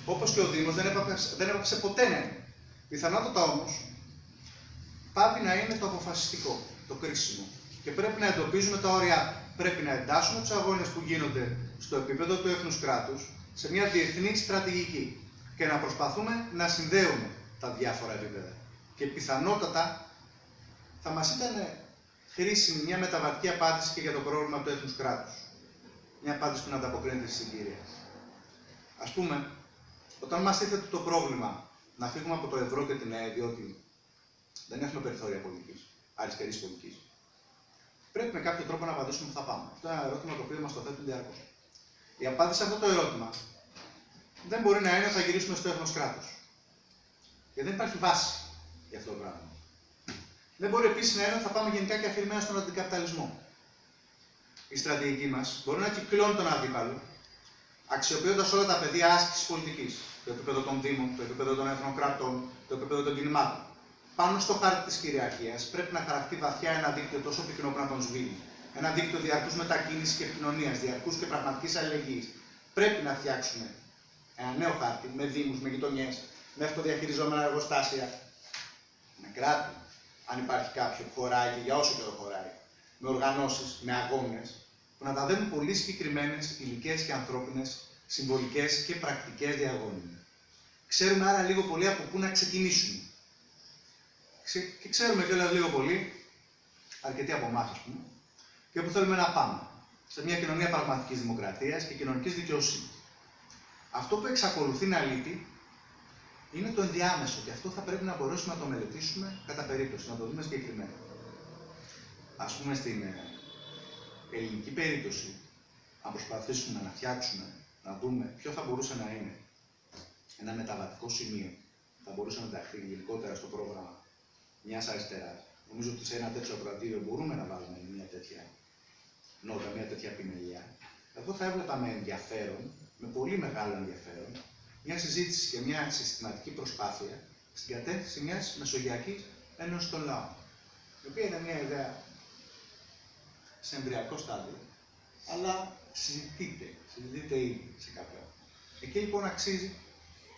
Όπως και ο Δήμος δεν έπαψε ποτέ να είναι. Πιθανότατα όμως πάβει να είναι το αποφασιστικό, το κρίσιμο. Και πρέπει να εντοπίζουμε τα όρια. Πρέπει να εντάσσουμε τους αγώνες που γίνονται στο επίπεδο του έθνους κράτους σε μια διεθνή στρατηγική και να προσπαθούμε να συνδέουμε τα διάφορα επίπεδα. Και πιθανότατα θα μας ήταν χρήσιμη μια μεταβατική απάντηση και για το πρόβλημα του έθνους κράτους. Μια απάντηση που να ανταποκρίνεται στη συγκυρία. Ας πούμε, όταν μας τίθεται το πρόβλημα να φύγουμε από το ευρώ και την ΕΕ, διότι δεν έχουμε περιθώρια πολιτικής, αριστερής πολιτικής, πρέπει με κάποιο τρόπο να απαντήσουμε που θα πάμε. Αυτό είναι ένα ερώτημα το οποίο μας το θέτουν διαρκώς. Η απάντηση σε αυτό το ερώτημα δεν μπορεί να είναι ότι θα γυρίσουμε στο έθνος κράτος. Γιατί δεν υπάρχει βάση για αυτό το πράγμα. Δεν μπορεί επίσης να είναι ότι θα πάμε γενικά και αφηρημένα στον αντικαπιταλισμό. Η στρατηγική μας μπορεί να κυκλώνει τον αντίπαλο, αξιοποιώντας όλα τα πεδία άσκησης πολιτικής. Το επίπεδο των Δήμων, το επίπεδο των εθνών κρατών, το επίπεδο των κινημάτων. Πάνω στο χάρτη της κυριαρχίας πρέπει να χαρακτεί βαθιά ένα δίκτυο τόσο πυκνό που να τον σβήνει. Ένα δίκτυο διαρκούς μετακίνησης και επικοινωνίας, διαρκούς και πραγματικής αλληλεγγύης. Πρέπει να φτιάξουμε ένα νέο χάρτη με δήμους, με γειτονιές, με αυτοδιαχειριζόμενα εργοστάσια, με κράτη, αν υπάρχει κάποιο που χωράει και για όσο καιρό χωράει, με οργανώσεις, με αγώνες, που να τα δίνουν πολύ συγκεκριμένες υλικές και ανθρώπινες, συμβολικές και πρακτικές διαγώνια. Ξέρουμε άρα λίγο πολύ από πού να ξεκινήσουμε. Και ξέρουμε κιόλας λίγο πολύ, αρκετοί από εμάς ας πούμε, και όπου θέλουμε να πάμε. Σε μια κοινωνία πραγματικής δημοκρατίας και κοινωνικής δικαιοσύνης. Αυτό που εξακολουθεί να λείπει είναι το ενδιάμεσο και αυτό θα πρέπει να μπορέσουμε να το μελετήσουμε κατά περίπτωση, να το δούμε συγκεκριμένα. Ας πούμε στην ελληνική περίπτωση, αν προσπαθήσουμε να φτιάξουμε, να δούμε ποιο θα μπορούσε να είναι ένα μεταβατικό σημείο θα μπορούσε να ενταχθεί γενικότερα στο πρόγραμμα μιας αριστεράς. Νομίζω ότι σε ένα τέτοιο ακροατήριο μπορούμε να βάλουμε μια τέτοια νότα, μια τέτοια επιμελία. Εγώ θα έβλεπα με ενδιαφέρον, με πολύ μεγάλο ενδιαφέρον, μια συζήτηση και μια συστηματική προσπάθεια στην κατεύθυνση μιας Μεσογειακής Ένωσης των Λαών, η οποία είναι μια ιδέα σε εμβριακό στάδιο, αλλά συζητείται ήδη σε κάποιο. Εκεί λοιπόν αξίζει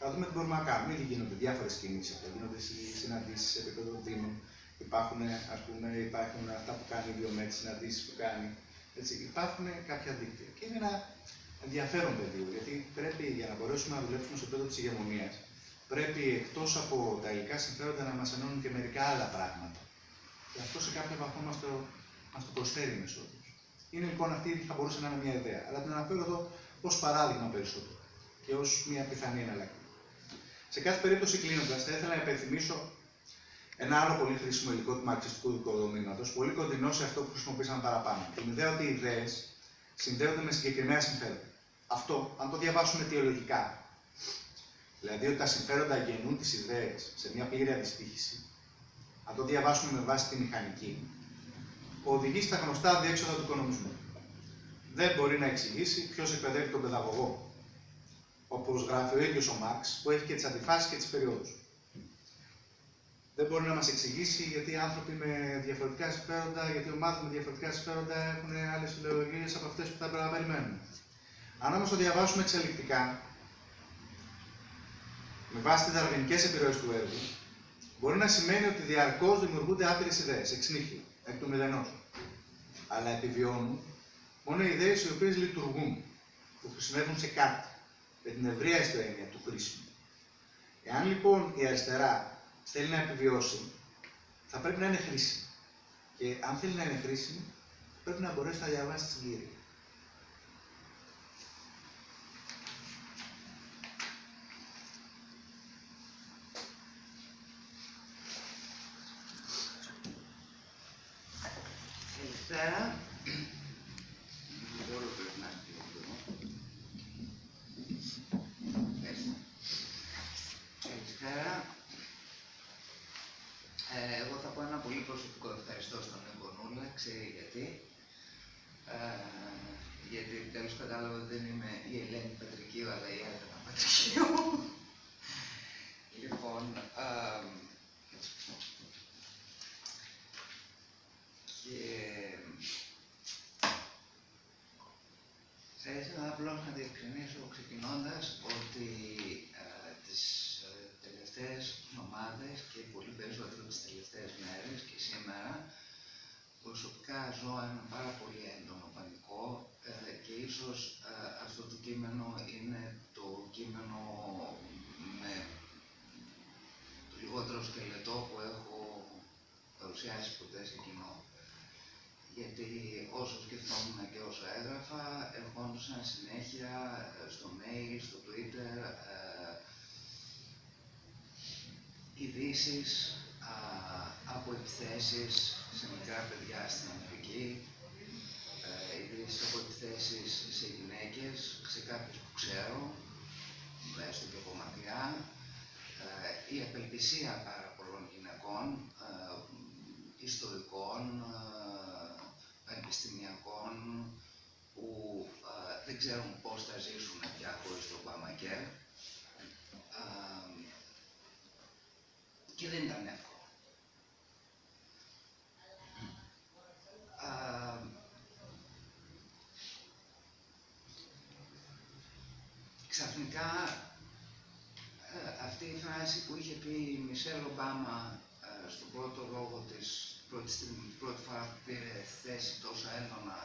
να δούμε τι μπορούμε να κάνουμε. Ήδη γίνονται διάφορες κινήσεις, γίνονται συναντήσεις σε επίπεδο δήμων, υπάρχουν αυτά που κάνει η Βιομέτ, συναντήσεις που κάνει. Έτσι, υπάρχουν κάποια δίκτυα. Και είναι ένα ενδιαφέρον πεδίο, γιατί πρέπει για να μπορέσουμε να δουλέψουμε στο επίπεδο της ηγεμονίας, πρέπει εκτός από τα υλικά συμφέροντα να μας ενώνουν και μερικά άλλα πράγματα. Και αυτό σε κάποιο βαθμό μας το προσφέρει η Μεσόγειος. Είναι λοιπόν αυτή θα μπορούσε να είναι μια ιδέα, αλλά την αναφέρω εδώ ως παράδειγμα περισσότερο και ως μια πιθανή εναλλακτική. Σε κάθε περίπτωση, κλείνοντας, θα ήθελα να υπενθυμίσω ένα άλλο πολύ χρήσιμο υλικό του μαρξιστικού οικοδομήματος, πολύ κοντινό σε αυτό που χρησιμοποίησαμε παραπάνω. Την ιδέα ότι οι ιδέες συνδέονται με συγκεκριμένα συμφέροντα. Αυτό, αν το διαβάσουμε αιτιολογικά, δηλαδή ότι τα συμφέροντα γεννούν τις ιδέες σε μια πλήρη αντιστοίχηση, αν το διαβάσουμε με βάση τη μηχανική, οδηγεί στα γνωστά διέξοδα του οικονομισμού. Δεν μπορεί να εξηγήσει ποιος εκπαιδεύει τον παιδαγωγό, όπως γράφει ο ίδιος ο Μάρξ, που έχει και τις αντιφάσεις και τις περιόδους. Δεν μπορεί να μας εξηγήσει γιατί άνθρωποι με διαφορετικά συμφέροντα, γιατί ομάδες με διαφορετικά συμφέροντα έχουν άλλες ιδεολογίες από αυτές που θα πρέπει να περιμένουμε. Αν όμως το διαβάσουμε εξελικτικά, με βάση τις δαρβινικές επιρροές του έργου, μπορεί να σημαίνει ότι διαρκώς δημιουργούνται άπειρες ιδέες, εξ νύχλου, εκ του μηδενός. Αλλά επιβιώνουν μόνο οι ιδέες οι οποίες λειτουργούν, που χρησιμεύουν σε κάτι, με την ευρεία έννοια του χρήσιμου. Εάν λοιπόν η αριστερά θέλει να επιβιώσει, θα πρέπει να είναι χρήσιμη. Και αν θέλει να είναι χρήσιμη, πρέπει να μπορέσει να διαβάσει τη συγκύρια. Καλησπέρα. Καλησπέρα. Εγώ θα πω ένα πολύ προσωπικό ευχαριστώ στον Εγκονούλα, ξέρει γιατί. Γιατί τέλος κατάλαβα ότι δεν είμαι η Ελένη Πατρικίου, αλλά η Έλενα Πατρικίου. Λοιπόν, και θα ήθελα απλώς να διευκρινίσω ξεκινώντας ότι τις τελευταίες εβδομάδες και πολύ περισσότερο τις τελευταίες μέρες και σήμερα προσωπικά ζω ένα πάρα πολύ έντονο πανικό και ίσως αυτό το κείμενο είναι το κείμενο με το λιγότερο σκελετό που έχω παρουσιάσει ποτέ σε κοινό. Γιατί όσο σκεφτόμουν και όσο έγραφα, ερχόντουσαν συνέχεια στο mail, στο Twitter, ειδήσεις από επιθέσεις σε μικρά παιδιά στην Αφρική, ειδήσεις από επιθέσεις σε γυναίκες, σε κάποιες που ξέρω, έστω και από μακριά, η απελπισία πάρα πολλών γυναικών, ιστορικών, πανεπιστημιακών, που δεν ξέρουν πώς θα ζήσουν πια χωρίς το Ομπαμακέρ. Και δεν ήταν εύκολο. Ξαφνικά αυτή η φράση που είχε πει η Μισελ Ομπάμα στον πρώτο λόγο της, την πρώτη φορά που πήρε θέση τόσο έντονα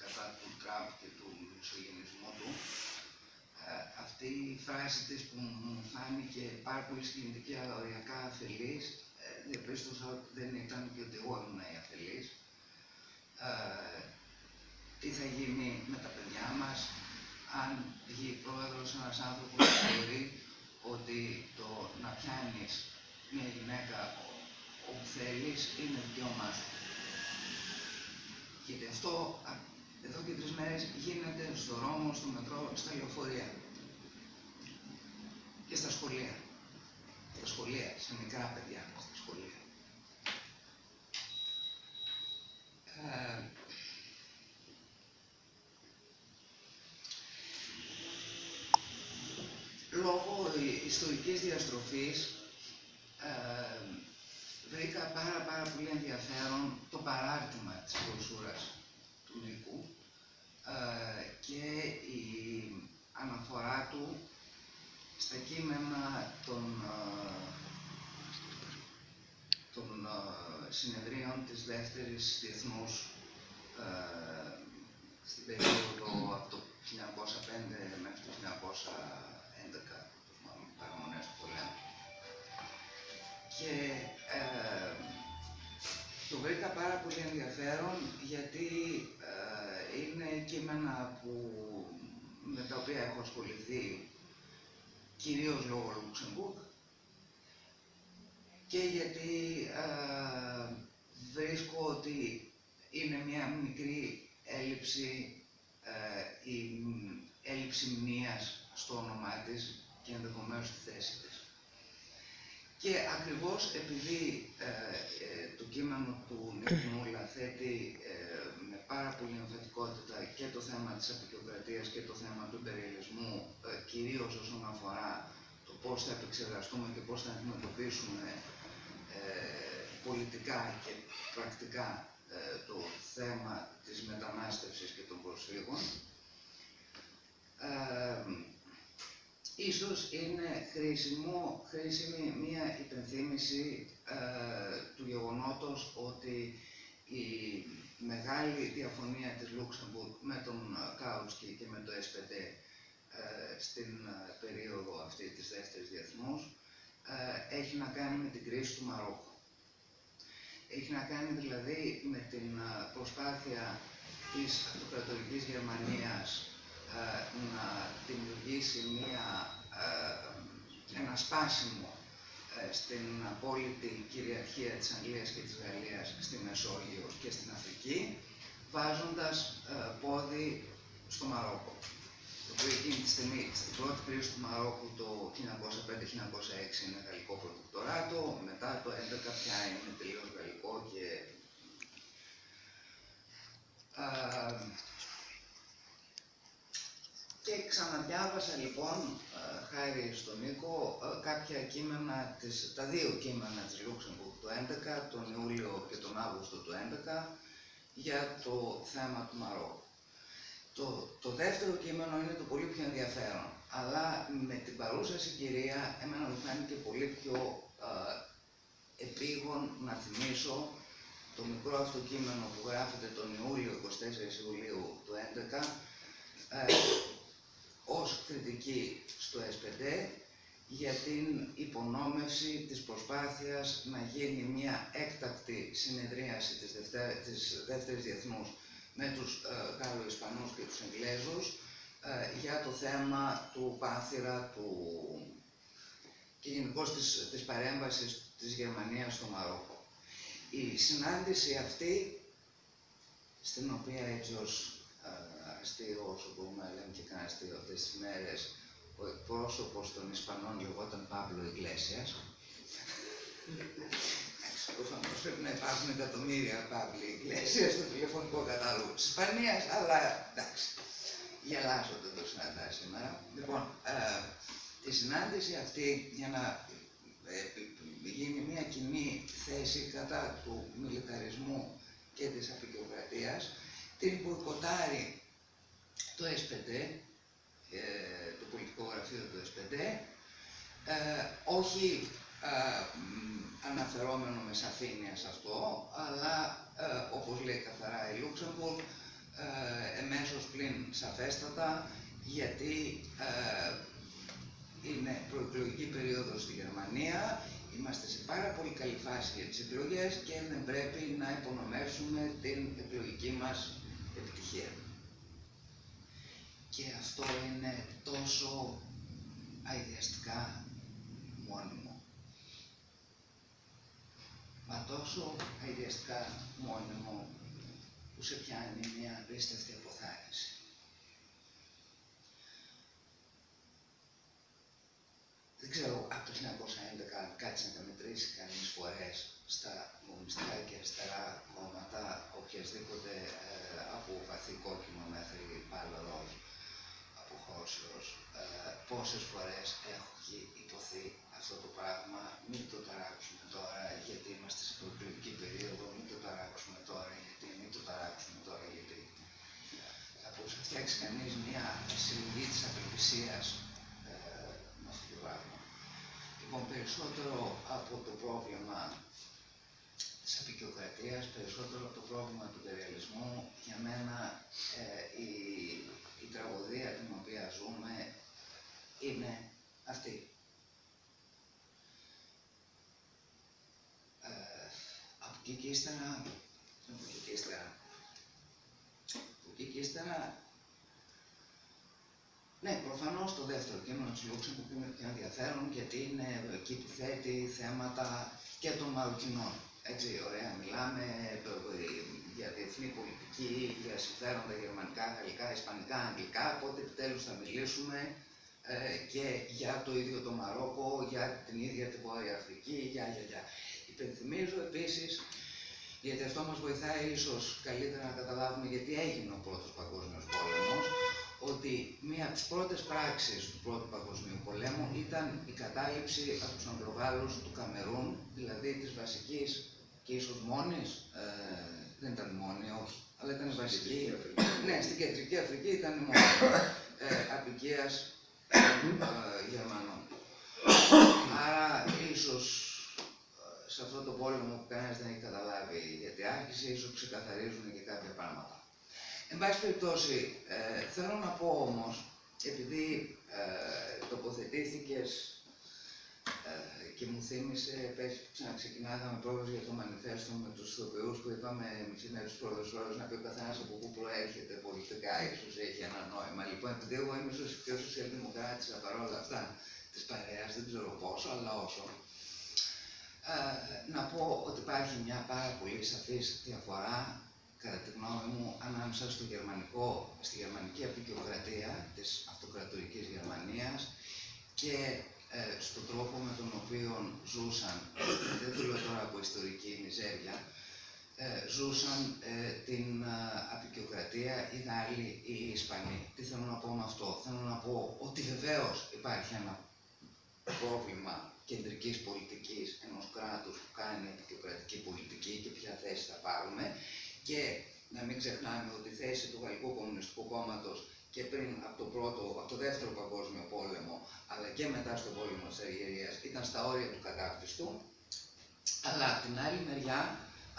κατά του Τραμπ και του μισογενισμού του, αυτή η φράση της που μου φάνηκε πάρα πολύ συγκινητική αλλά οριακά αφελής, διαπίστωσα ότι δεν ήταν και ότι εγώ ήμουν η αφελής. Τι θα γίνει με τα παιδιά μας αν βγει πρόεδρος ένας άνθρωπος που θεωρεί ότι το να πιάνεις μια γυναίκα όπου θέλεις είναι δικαίωμά σου. Γιατί αυτό εδώ και 3 μέρες γίνεται στο δρόμο, στο μετρό, στα λεωφορεία και στα σχολεία. στα σχολεία, σε μικρά παιδιά στα σχολεία. Λόγω ιστορικής διαστροφής βρήκα πάρα πολύ ενδιαφέρον το παράρτημα της μπροσούρας του Νίκου και η αναφορά του στα κείμενα των συνεδρίων της Δεύτερης Διεθνούς στην περίοδο από το 1905 μέχρι το 1911, παραμονές του πολέμου. Και το βρήκα πάρα πολύ ενδιαφέρον γιατί είναι κείμενα με τα οποία έχω ασχοληθεί κυρίως λόγω Λουξεμβούργ και γιατί βρίσκω ότι είναι μια μικρή έλλειψη μνήας στο όνομά της και ενδεχομένως στη θέση της. Και ακριβώς επειδή το κείμενο του Νίκου Μούλα θέτει με πάρα πολύ εμφατικότητα και το θέμα της αποικιοκρατίας και το θέμα του υπεριαλισμού, κυρίως όσον αφορά το πώς θα επεξεργαστούμε και πώς θα αντιμετωπίσουμε πολιτικά και πρακτικά το θέμα της μετανάστευσης και των προσφύγων, ίσως είναι χρήσιμη μία υπενθύμηση του γεγονότος ότι η μεγάλη διαφωνία της Λουξεμβούργ με τον Κάουτσκι και με το S5 στην περίοδο αυτή της Δεύτερης Διεθνούς έχει να κάνει με την κρίση του Μαρόκου. Έχει να κάνει δηλαδή με την προσπάθεια της αυτοκρατορικής Γερμανίας να δημιουργήσει ένα σπάσιμο στην απόλυτη κυριαρχία της Αγγλίας και της Γαλλίας στη Μεσόγειο και στην Αφρική, βάζοντας πόδι στο Μαρόκο. Το οποίο εκείνη τη στιγμή, στην πρώτη κρίση του Μαρόκου το 1905-1906 είναι γαλλικό προτεκτοράτο, μετά το 1911 πια είναι τελείως γαλλικό και ξαναδιάβασα λοιπόν, χάρη στον Νίκο, κάποια κείμενα, τα δύο κείμενα της Λουξεμβούργ το 2011, τον Ιούλιο και τον Αύγουστο του 2011, για το θέμα του Μαρόκου. Το δεύτερο κείμενο είναι το πολύ πιο ενδιαφέρον, αλλά με την παρούσα συγκυρία εμένα μου φάνηκε πολύ πιο επίγον να θυμίσω το μικρό αυτό κείμενο που γράφεται τον Ιούλιο, 24 Ιουλίου του 2011, ως κριτική στο S5 για την υπονόμευση της προσπάθειας να γίνει μια έκτακτη συνεδρίαση της Δεύτερης Διεθνούς με τους Γάλλο-Ισπανούς και τους Εγγλέζους για το θέμα του Πάνθυρα και γενικώς της παρέμβασης της Γερμανίας στο Μαρόκο. Η συνάντηση αυτή, στην οποία έτσι ως αστείο, όσο μπορούμε να λέμε και κανένα αστείο αυτές τις μέρες, ο εκπρόσωπος των Ισπανών λεγόταν Παύλο Ιγκλέσιας. Προφανώς πρέπει να υπάρχουν εκατομμύρια Παύλοι Ιγκλέσιας στο τηλεφωνικό κατάλογο της Ισπανίας, αλλά εντάξει, γελάσω δεν το συναντά σήμερα. Λοιπόν, τη συνάντηση αυτή για να γίνει μια κοινή θέση κατά του μιλιταρισμού και της αποικιοκρατίας, την μποϊκοτάρει το S5, το πολιτικό γραφείο του S5, όχι αναφερόμενο με σαφήνεια σε αυτό, αλλά όπως λέει καθαρά η Λουξεμβούργ, εμέσως πλην σαφέστατα, γιατί είναι προεκλογική περίοδος στη Γερμανία, είμαστε σε πάρα πολύ καλή φάση για τις εκλογές και δεν πρέπει να υπονομεύσουμε την εκλογική μας επιτυχία. Και αυτό είναι τόσο αηδιαστικά μόνιμο. Μα τόσο αηδιαστικά μόνιμο που σε πιάνει μια απίστευτη αποθάρρυνση. Δεν ξέρω από το 1911 κάτσει να τα μετρήσει κανείς φορές στα κομμουνιστικά και αριστερά κόμματα, οποιασδήποτε από βαθύ κόκκινο μέχρι πάλι ροζ, αποχώσεως, πόσες φορές έχει υποθεί αυτό το πράγμα. Μην το ταράξουμε τώρα γιατί είμαστε σε προεκλογική περίοδο, μην το ταράξουμε τώρα γιατί, μην το ταράξουμε τώρα γιατί. Θα μπορούσε να φτιάξει κανείς μια συλλογή της απελπισίας με αυτό το πράγμα. Λοιπόν, περισσότερο από το πρόβλημα της αποικιοκρατίας, περισσότερο από το πρόβλημα του υπεριαλισμού, για μένα η τραγωδία την οποία ζούμε είναι αυτή. Από εκεί και ύστερα, ναι, προφανώς το δεύτερο κείμενο της Λούξεμβουργκ είναι πιο ενδιαφέρον γιατί είναι εκεί που θέτει θέματα και των Μαροκινών. Έτσι, ωραία, μιλάμε για διεθνή πολιτική, για συμφέροντα γερμανικά, γαλλικά, ισπανικά, αγγλικά, οπότε επιτέλους θα μιλήσουμε και για το ίδιο το Μαρόκο, για την ίδια την Βόρεια Αφρική, για. Υπενθυμίζω επίσης, γιατί αυτό μας βοηθάει ίσως καλύτερα να καταλάβουμε γιατί έγινε ο Πρώτος Παγκόσμιος Πόλεμος, ότι μία από τις πρώτες πράξεις του Πρώτου Παγκοσμίου Πολέμου ήταν η κατάληψη από τους Αγγλογάλους του Καμερούν, δηλαδή της βασικής και ίσως μόνης, δεν ήταν μόνη, όχι, αλλά ήταν βασική, ναι, στην Κεντρική Αφρική ήταν μόνη, αποικίας Γερμανών. Άρα ίσως σε αυτό το πόλεμο που κανένας δεν έχει καταλάβει γιατί άρχισε, ίσως ξεκαθαρίζουν και κάποια πράγματα. Εν πάση περιπτώσει, θέλω να πω όμως, επειδή τοποθετήθηκες και μου θύμισε, πες, ξαναξεκινάγαμε πρόβες για το μανιφέστο με τους ηθοποιούς που είπαμε με τους πρώτους όρους να πει ο καθένας από πού προέρχεται πολιτικά, ίσως έχει ένα νόημα. Λοιπόν, επειδή εγώ είμαι πιο σοσιαλδημοκράτησα παρόλα αυτά της παρέας, δεν ξέρω πόσο, αλλά όσο, να πω ότι υπάρχει μια πάρα πολύ σαφής διαφορά, κατά τη γνώμη μου, ανάμεσα στη γερμανική αποικιοκρατία της αυτοκρατορικής Γερμανίας και στον τρόπο με τον οποίο ζούσαν, δεν το λέω τώρα από ιστορική μιζέρια, ζούσαν την αποικιοκρατία οι Γάλλοι ή οι Ισπανοί. Τι θέλω να πω με αυτό? Θέλω να πω ότι βεβαίως υπάρχει ένα πρόβλημα κεντρικής πολιτικής ενός κράτους που κάνει αποικιοκρατική πολιτική και ποια θέση θα πάρουμε, και να μην ξεχνάμε ότι η θέση του Γαλλικού Κομμουνιστικού Κόμματος και πριν από το δεύτερο παγκόσμιο πόλεμο, αλλά και μετά στον πόλεμο της Αλγερίας, ήταν στα όρια του κατάκτιστου. Αλλά από την άλλη μεριά,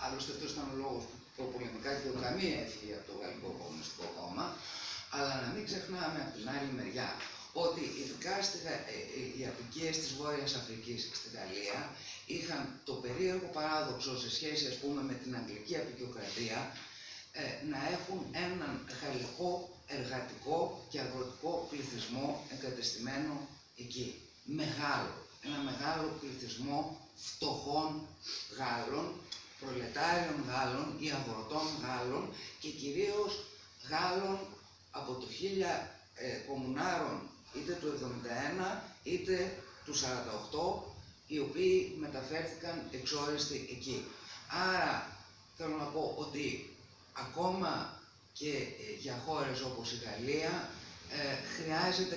άλλωστε αυτός ήταν ο λόγος που προπολεμικά και ο Καμία έφυγε από το Γαλλικό Κομμουνιστικό Κόμμα, αλλά να μην ξεχνάμε από την άλλη μεριά ότι ειδικά οι αποικίες της Βόρειας Αφρικής και στη Γαλλία είχαν το περίεργο παράδοξο σε σχέση, ας πούμε, με την αγγλική αποικιοκρατία, να έχουν έναν γαλλικό εργατικό και αγροτικό πληθυσμό εγκατεστημένο εκεί. Μεγάλο. Ένα μεγάλο πληθυσμό φτωχών Γάλλων, προλετάριων Γάλλων ή αγροτών Γάλλων και κυρίως Γάλλων από το 1000 κομμουνάρων είτε του 71 είτε του 48, οι οποίοι μεταφέρθηκαν εξόριστοι εκεί. Άρα θέλω να πω ότι ακόμα και για χώρες όπως η Γαλλία χρειάζεται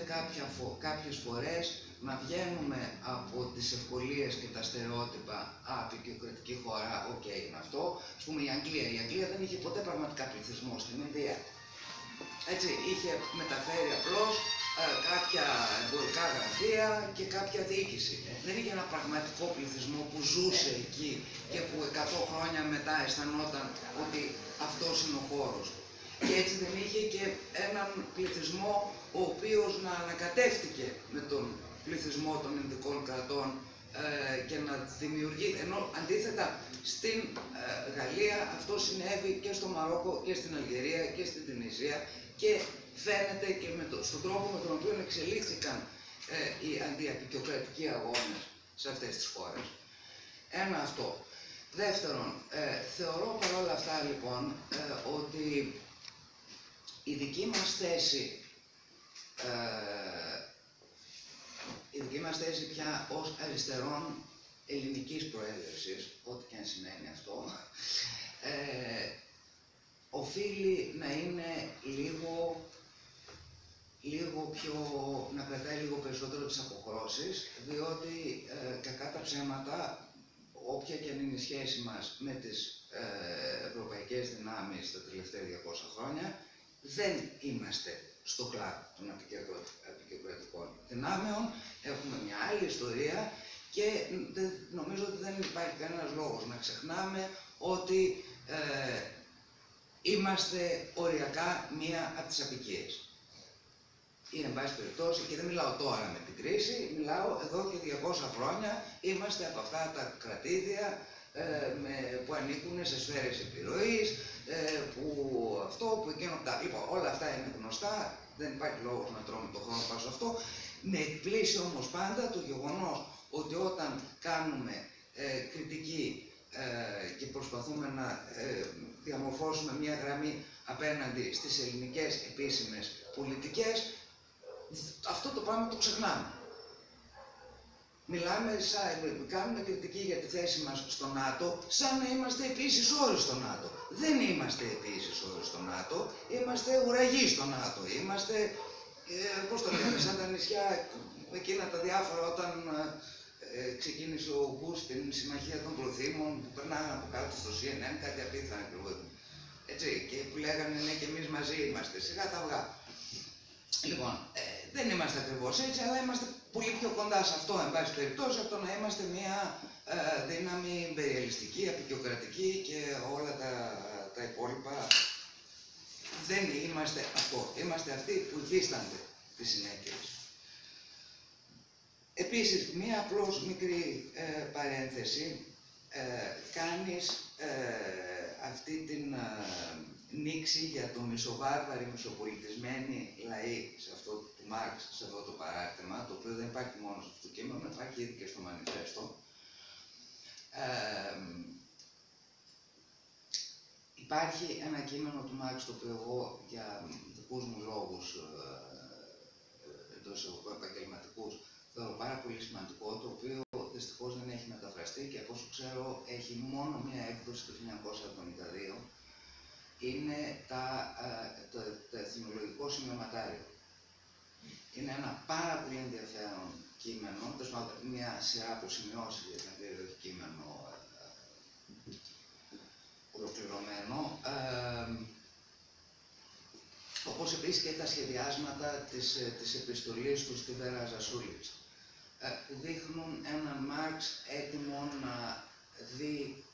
κάποιες φορές να βγαίνουμε από τις ευκολίες και τα στερεότυπα αποικιοκρατική χώρα, είναι αυτό. Ας πούμε η Αγγλία δεν είχε ποτέ πραγματικά πληθυσμό στην Ινδία. Έτσι, είχε μεταφέρει απλώς κάποια εμπορικά γραφεία και κάποια διοίκηση. Δεν είχε ένα πραγματικό πληθυσμό που ζούσε εκεί και που 100 χρόνια μετά αισθανόταν ότι αυτός είναι ο χώρος του. Και έτσι δεν είχε και έναν πληθυσμό ο οποίος να ανακατεύτηκε με τον πληθυσμό των Ινδικών κρατών και να δημιουργεί, ενώ αντίθετα στην Γαλλία αυτό συνέβη και στο Μαρόκο και στην Αλγερία και στην Τινησία και φαίνεται και στον τρόπο με τον οποίο εξελίχθηκαν οι αντιαπικιοκρατικοί αγώνες σε αυτές τις χώρες. Ένα αυτό. Δεύτερον, θεωρώ παρόλα αυτά λοιπόν ότι η δική μας θέση πια ως αριστερών ελληνικής προέλευσης, ό,τι και αν σημαίνει αυτό, οφείλει να είναι λίγο πιο, να κρατάει λίγο περισσότερο τις αποχρώσεις, διότι κακά τα ψέματα, όποια και αν είναι η σχέση μας με τις ευρωπαϊκές δυνάμεις τα τελευταία 200 χρόνια, δεν είμαστε στο κλαμπ των επικεντρωτικών δυνάμεων, έχουμε μια άλλη ιστορία και νομίζω ότι δεν υπάρχει κανένας λόγος να ξεχνάμε ότι είμαστε οριακά μία από τις απικίες. Ή, εν πάση περιπτώσει, και δεν μιλάω τώρα με την κρίση, μιλάω εδώ και 200 χρόνια, είμαστε από αυτά τα κρατήδια που ανήκουν σε σφαίρες επιρροής, που εκείνο, λοιπόν, όλα αυτά είναι γνωστά, δεν υπάρχει λόγος να τρώμε το χρόνο πάνω σε αυτό. Με εκπλήσει όμως πάντα το γεγονός ότι όταν κάνουμε κριτική και προσπαθούμε να διαμορφώσουμε μια γραμμή απέναντι στις ελληνικές επίσημες πολιτικές, αυτό το πράγμα το ξεχνάμε. Κάνουμε κριτική για τη θέση μας στο ΝΑΤΟ, σαν να είμαστε επίσης όροι στο ΝΑΤΟ. Δεν είμαστε επίσης όροι στο ΝΑΤΟ, είμαστε ουραγοί στο ΝΑΤΟ. Είμαστε, πώς το λέμε, σαν τα νησιά εκείνα τα διάφορα όταν ξεκίνησε ο Μπούς την συμμαχία των προθήμων που περνάγαν από κάτω στο CNN, κάτι απίθανο ακριβώς. Έτσι, και που λέγανε ναι και εμείς μαζί είμαστε, σιγά τα αυγά. Λοιπόν, δεν είμαστε ακριβώς έτσι, αλλά είμαστε πολύ πιο κοντά σε αυτό, εν πάση περιπτώσει, από το να είμαστε μια δύναμη υπεριαλιστική, απεικιοκρατική και όλα τα υπόλοιπα. Δεν είμαστε αυτό. Είμαστε αυτοί που υφίστανται τις συνέπειες. Επίσης, μία απλώς μικρή παρένθεση. Κάνεις αυτή την νήξη για το μισοβάρβαροι, μισοπολιτισμένοι λαοί σε αυτό του Μάρξ, σε αυτό το παράρτημα, το οποίο δεν υπάρχει μόνο σε αυτό το κείμενο, υπάρχει ήδη και στο μανιφέστο. Υπάρχει ένα κείμενο του Μάρξ, το οποίο εγώ για δικούς μου λόγους εντός επαγγελματικούς θεωρώ πάρα πολύ σημαντικό, το οποίο δυστυχώς δεν έχει μεταφραστεί και από όσο ξέρω έχει μόνο μία έκδοση το 1972. Είναι το εθνολογικό σημειωματάριο. Είναι ένα πάρα πολύ ενδιαφέρον κείμενο, μια σειρά από σημειώσεις για την περίοδο κείμενο ολοκληρωμένο, όπως επίσης και τα σχεδιάσματα της επιστολής του στη Βέρα Ζασούλης, που δείχνουν έναν Μάρξ έτοιμο να δει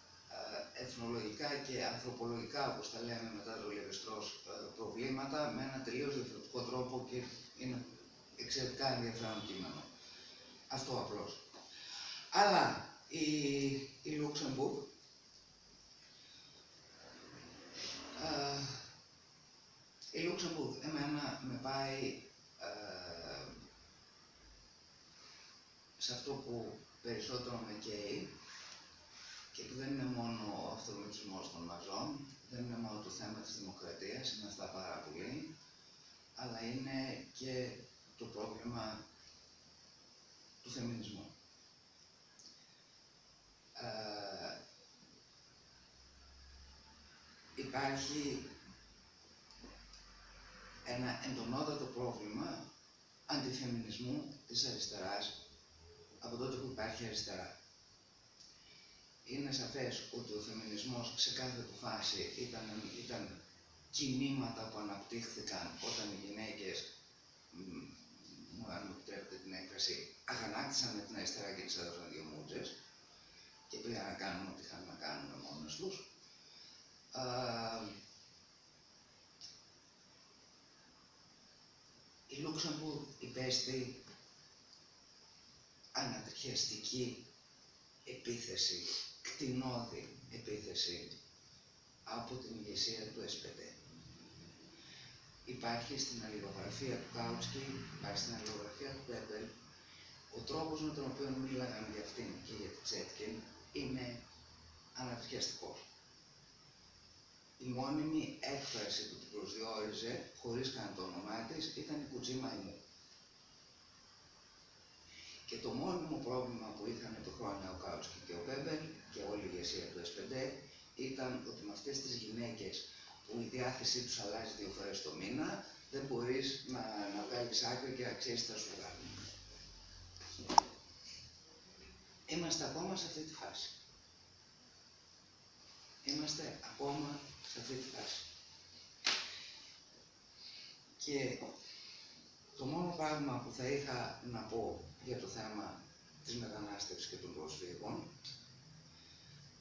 εθνολογικά και ανθρωπολογικά, όπως τα λέμε μετά το Λεβιστρός, προβλήματα με ένα τελείως διαφορετικό τρόπο και είναι εξαιρετικά ενδιαφέρον κείμενο. Αυτό απλώς. Αλλά η Λούξεμβουργκ εμένα με πάει σε αυτό που περισσότερο με καίει και που δεν είναι μόνο ο αυτορμητισμός των μαζών, δεν είναι μόνο το θέμα της δημοκρατίας, είναι αυτά πάρα πολύ, αλλά είναι και το πρόβλημα του φεμινισμού. Υπάρχει ένα εντονότατο πρόβλημα αντιφεμινισμού της αριστεράς από τότε που υπάρχει αριστερά. Είναι σαφές ότι ο φεμινισμός σε κάθε του φάση ήταν κινήματα που αναπτύχθηκαν όταν οι γυναίκες, αν μου επιτρέπετε την έκφραση, αγανάκτησαν με την αριστερά και τις έδωσαν δύο μούτζες και πήγαν να κάνουν ό,τι είχαν να κάνουν μόνες τους. Η Λούξεμβουργκ υπέστη ανατριχιαστική επίθεση, κτηνώδη επίθεση από την ηγεσία του SPD. Υπάρχει στην αλληλογραφία του Κάουτσκι, υπάρχει στην αλληλογραφία του Πέπελ, ο τρόπος με τον οποίο μίλαγαν για αυτήν και για την Τσέτκιν είναι ανατριχιαστικός. Η μόνιμη έκφραση που την προσδιόριζε, χωρίς καν το όνομά της, ήταν η κουτσή μαϊμού. Και το μόνιμο πρόβλημα που είχαν επί χρόνια ο Κάουτσκι και ο Βέμπερ και όλη η ηγεσία του S5 ήταν ότι με αυτές τις γυναίκες που η διάθεσή τους αλλάζει 2 φορές το μήνα, δεν μπορείς να βγάλεις άκρη και να ξέρεις τι θα σου βγάλουν. Είμαστε ακόμα σε αυτή τη φάση. Είμαστε ακόμα σε αυτή τη φάση. Και το μόνο πράγμα που θα είχα να πω για το θέμα της μετανάστευσης και των προσφύγων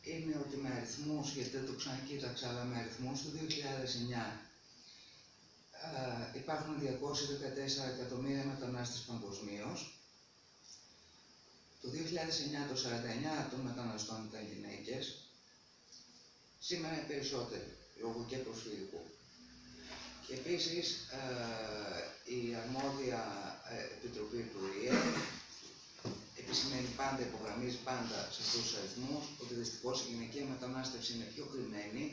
είναι ότι με αριθμούς, γιατί δεν το ξανακοίταξα, αλλά με αριθμούς του 2009 υπάρχουν 214 εκατομμύρια μετανάστες παγκοσμίως. Το 2009 το 49% των μεταναστών ήταν γυναίκες. Σήμερα είναι περισσότεροι, λόγω και προσφυγικού. Και επίσης η αρμόδια επιτροπή του ΟΗΕ επισημαίνει πάντα, υπογραμμίζει πάντα σε αυτούς τους αριθμούς ότι δυστυχώς η γυναικεία μετανάστευση είναι πιο κρυμμένη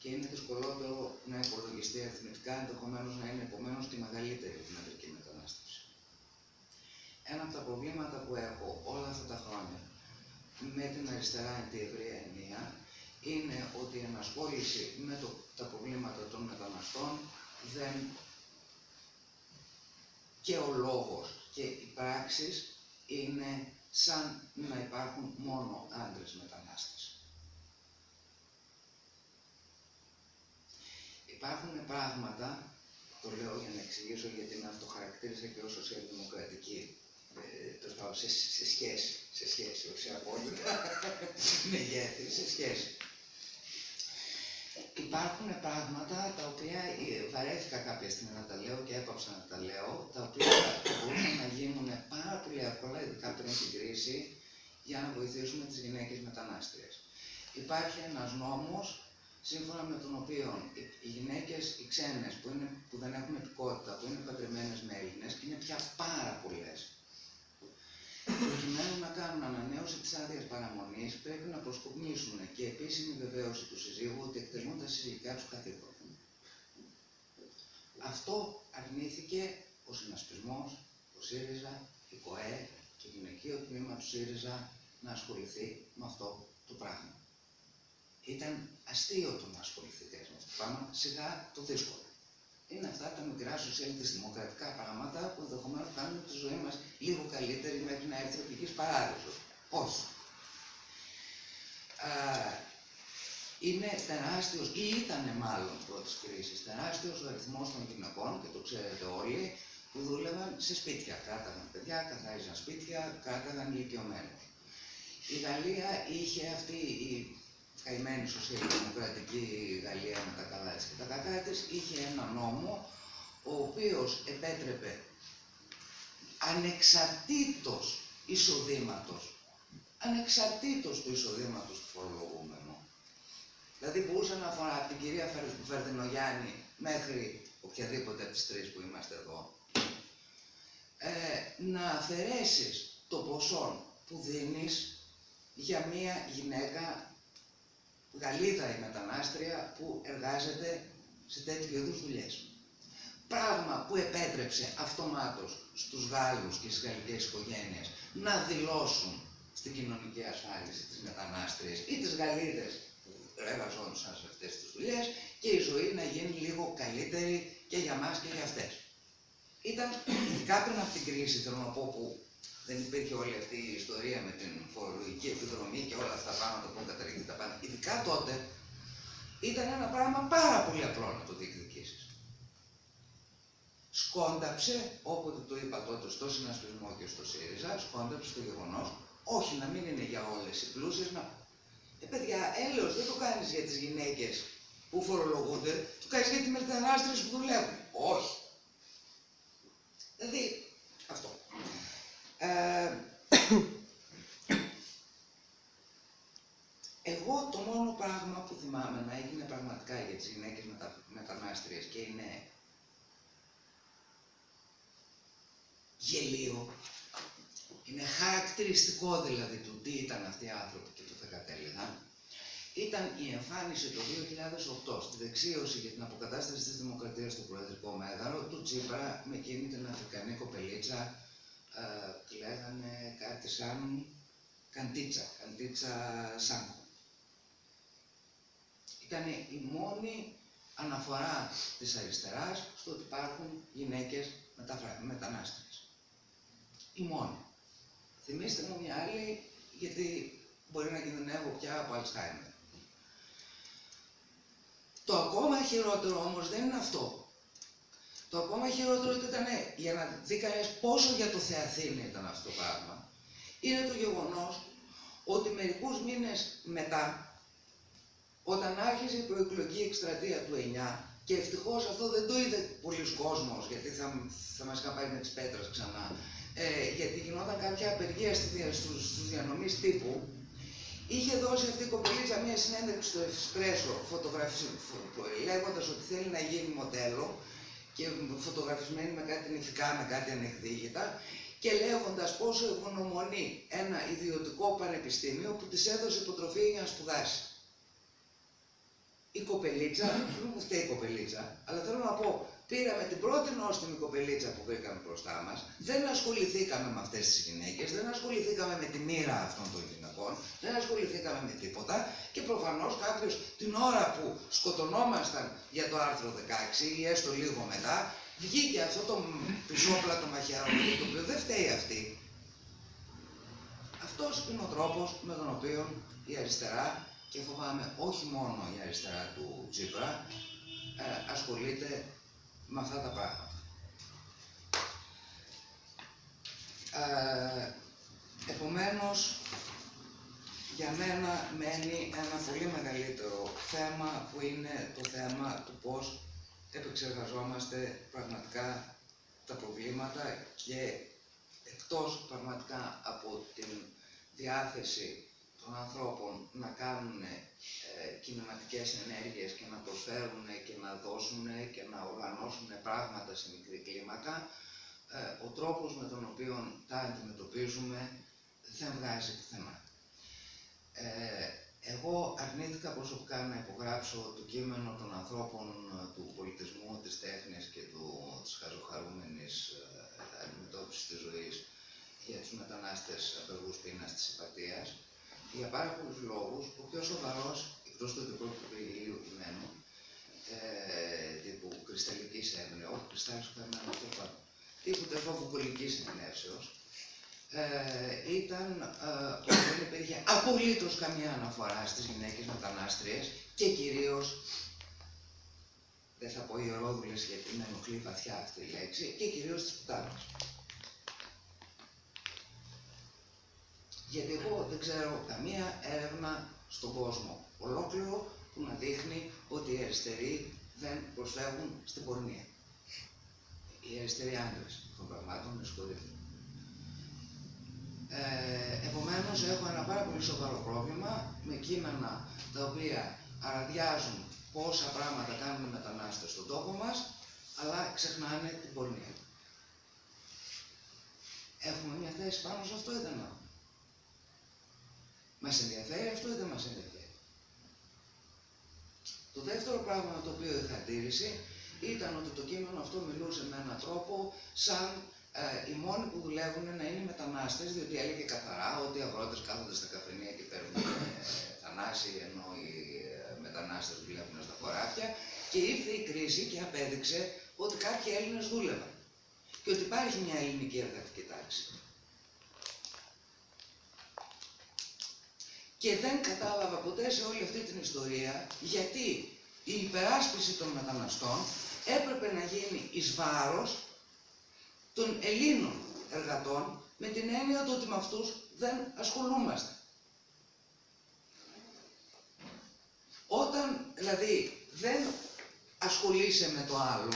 και είναι δυσκολότερο να υπολογιστεί αριθμητικά, ενδεχομένως να είναι επομένως τη μεγαλύτερη μετρική μετανάστευση. Ένα από τα προβλήματα που έχω όλα αυτά τα χρόνια με την αριστερά εν τη ευρεία ενία είναι ότι η ενασχόληση με τα προβλήματα των μεταναστών δεν και ο λόγος και οι πράξεις είναι σαν να υπάρχουν μόνο άντρες μετανάστες. Υπάρχουν πράγματα, το λέω για να εξηγήσω γιατί με αυτοχαρακτήρισα και ως σοσιαλδημοκρατική, σε σχέση, όχι σε απόλυτα μεγέθη, σε σχέση. Υπάρχουν πράγματα τα οποία βαρέθηκα κάποια στιγμή να τα λέω και έπαψα να τα λέω, τα οποία μπορούσαν να γίνουν πάρα πολύ εύκολα, ειδικά πριν την κρίση, για να βοηθήσουμε τις γυναίκες μετανάστριες. Υπάρχει ένας νόμος, σύμφωνα με τον οποίο οι γυναίκες, οι ξένες που δεν έχουν υπηκότητα, που είναι παντρεμένες με Έλληνες, είναι πια πάρα πολλές. Προκειμένου να κάνουν ανανέωση της άδειας παραμονής, πρέπει να προσκομίσουν και επίσημη βεβαίωση του συζύγου ότι εκτελούν τα συζυγικά τους καθήκοντα. Αυτό αρνήθηκε ο συνασπισμός, ο ΣΥΡΙΖΑ, η ΚΟΕ και το γυναικείο τμήμα του ΣΥΡΙΖΑ να ασχοληθεί με αυτό το πράγμα. Ήταν αστείο το να ασχοληθείτε με αυτό το πράγμα, σιγά το δύσκολο. Είναι αυτά τα μικρά σοσιαλδημοκρατικά πράγματα που ενδεχομένως κάνουν τη ζωή μας λίγο καλύτερη μέχρι να έρθει ο ευτυχής παράδεισος. Όχι. Είναι τεράστιος, ή ήτανε μάλλον πρώτης κρίσης, τεράστιος ο αριθμός των γυναικών, και το ξέρετε όλοι, που δούλευαν σε σπίτια. Κράταγαν παιδιά, καθάριζαν σπίτια, κράταγαν ηλικιωμένους. Η Γαλλία είχε αυτή η καημένη σοσιαλδημοκρατική Γαλλία με τα καλά της και τα κακά της, είχε ένα νόμο ο οποίος επέτρεπε ανεξαρτήτως του εισοδήματος του φορολογούμενου, δηλαδή μπορούσε να αφορά από την κυρία Βερδινογιάννη μέχρι οποιαδήποτε από τις τρεις που είμαστε εδώ, να αφαιρέσεις το ποσό που δίνεις για μία γυναίκα Γαλλίδα η μετανάστρια που εργάζεται σε τέτοιου είδους δουλειές. Πράγμα που επέτρεψε αυτομάτως στους Γάλλους και στις γαλλικές οικογένειες να δηλώσουν στην κοινωνική ασφάλιση τις μετανάστριες ή τις Γαλλίδες που εργαζόντουσαν σε αυτές τις δουλειές και η ζωή να γίνει λίγο καλύτερη και για μας και για αυτές. Ήταν ειδικά πριν από την κρίση, θέλω να πω, που δεν υπήρχε όλη αυτή η ιστορία με την φορολογική επιδρομή και όλα αυτά τα πράγματα που έχουν καταλήξει τα πάντα. Ειδικά τότε ήταν ένα πράγμα πάρα πολύ απλό να το διεκδικήσεις. Σκόνταψε, όποτε το είπα τότε στο συνασπισμό και στο ΣΥΡΙΖΑ, σκόνταψε το γεγονός, όχι να μην είναι για όλες οι πλούσιες, να... παιδιά, έλεος δεν το κάνεις για τις γυναίκες που φορολογούνται, το κάνεις για τις μετανάστριες που δουλεύουν. Όχι. Δηλαδή, αυτό. Εγώ το μόνο πράγμα που θυμάμαι να έγινε πραγματικά για τις γυναίκες μετανάστριες και είναι γελίο, είναι χαρακτηριστικό δηλαδή του τι ήταν αυτοί οι άνθρωποι και του θεκατέλεγαν, ήταν η εμφάνιση το 2008 στη δεξίωση για την αποκατάσταση της δημοκρατίας στο Προεδρικό Μέγαρο του Τσίπρα με εκείνη την Αφρικανή κοπελίτσα λέγανε κάτι σαν Καντίτσα Σάνκο. Ήταν η μόνη αναφορά της αριστεράς στο ότι υπάρχουν γυναίκες μετανάστριες. Η μόνη. Θυμήστε μου μια άλλη, γιατί μπορεί να κινδυνεύω πια από Αλτσχάιμερ. Το ακόμα χειρότερο όμως δεν είναι αυτό. Το ακόμα χειρότερο ήταν, για να δει κανείς πόσο για το Θεαθήνη ήταν αυτό το πράγμα, είναι το γεγονός ότι μερικούς μήνες μετά, όταν άρχισε η προεκλογική εκστρατεία του 9, και ευτυχώς αυτό δεν το είδε πολλοί κόσμος, γιατί θα μας είχαν πάει με τις πέτρες ξανά, γιατί γινόταν κάποια απεργία στους διανομείς τύπου, είχε δώσει αυτή η κοπελίτσα μία συνέντευξη στο Εσπρέσο, λέγοντας ότι θέλει να γίνει μοντέλο και φωτογραφισμένη με κάτι νηφικά, με κάτι ανεκδίκητα, και λέγοντας πόσο ευγνωμονεί ένα ιδιωτικό πανεπιστήμιο που της έδωσε υποτροφία για να σπουδάσει. Η κοπελίτσα, δεν μου φταίει η κοπελίτσα, αλλά θέλω να πω, πήραμε την πρώτη νόστιμη κοπελίτσα που βρήκαμε μπροστά μας, δεν ασχοληθήκαμε με αυτές τις γυναίκες, δεν ασχοληθήκαμε με τη μοίρα αυτών των γυναικών, δεν ασχοληθήκαμε με τίποτα και προφανώς κάποιος την ώρα που σκοτωνόμασταν για το άρθρο 16 ή έστω λίγο μετά, βγήκε αυτό το πισόπλατο μαχαίρι, το οποίο δεν φταίει αυτή. Αυτός είναι ο τρόπος με τον οποίο η αριστερά, και φοβάμαι όχι μόνο η αριστερά του Τσίπρα, ασχολείται με αυτά τα πράγματα. Επομένως, για μένα μένει ένα πολύ μεγαλύτερο θέμα, που είναι το θέμα του πώς επεξεργαζόμαστε πραγματικά τα προβλήματα και εκτός πραγματικά από την διάθεση των ανθρώπων να κάνουν κοινωνικές ενέργειες και να προσφέρουν και να δώσουν και να οργανώσουν πράγματα σε μικρή κλίμακα, ο τρόπος με τον οποίο τα αντιμετωπίζουμε δεν βγάζει πουθενά. Εγώ αρνήθηκα προσωπικά να υπογράψω το κείμενο των ανθρώπων του πολιτισμού, της τέχνης και της χαζοχαρούμενης αντιμετώπισης της ζωής για τους μετανάστες απεργούς πείνας της Ηπατίας, για πάρα πολλούς λόγους. Ο πιο σοβαρός, εκτός του ότι πρόκειται περί ηλίου κειμένου, τύπου κρυσταλλικής έμπνευσης, όχι κρυστάλλης που φέρνει αυτό το πράγμα, τύπου τερφοβουκολικής εμπνεύσεως, ήταν ότι δεν υπήρχε απολύτως καμία αναφορά στις γυναίκες μετανάστριες και κυρίως, δεν θα πω ιερόδουλες γιατί με ενοχλεί βαθιά αυτή η λέξη, και κυρίως στις πουτάνες. Γιατί εγώ δεν ξέρω καμία έρευνα στον κόσμο ολόκληρο που να δείχνει ότι οι αριστεροί δεν προσφεύγουν στην πορνεία. Οι αριστεροί άντρες των πραγμάτων, με συγχωρείτε. Επομένως, έχω ένα πάρα πολύ σοβαρό πρόβλημα με κείμενα τα οποία αραδιάζουν πόσα πράγματα κάνουν οι μετανάστες στον τόπο μας, αλλά ξεχνάνε την πορνεία. Έχουμε μια θέση πάνω σε αυτό ή δεν έχουμε? Μας ενδιαφέρει αυτό ή δεν μας ενδιαφέρει? Το δεύτερο πράγμα με το οποίο είχα αντίρρηση ήταν ότι το κείμενο αυτό μιλούσε με έναν τρόπο σαν οι μόνοι που δουλεύουν να είναι μετανάστες, διότι έλεγε καθαρά ότι οι αγρότες κάθονται στα καφενεία και παίρνουν θανάση, ενώ οι μετανάστες δουλεύουν στα χωράφια, και ήρθε η κρίση και απέδειξε ότι κάποιοι Έλληνες δούλευαν και ότι υπάρχει μια ελληνική εργατική τάξη. Και δεν κατάλαβα ποτέ σε όλη αυτή την ιστορία γιατί η υπεράσπιση των μεταναστών έπρεπε να γίνει εις βάρος των Ελλήνων εργατών, με την έννοια ότι με αυτούς δεν ασχολούμαστε. Όταν δηλαδή δεν ασχολείσαι με το άλλο,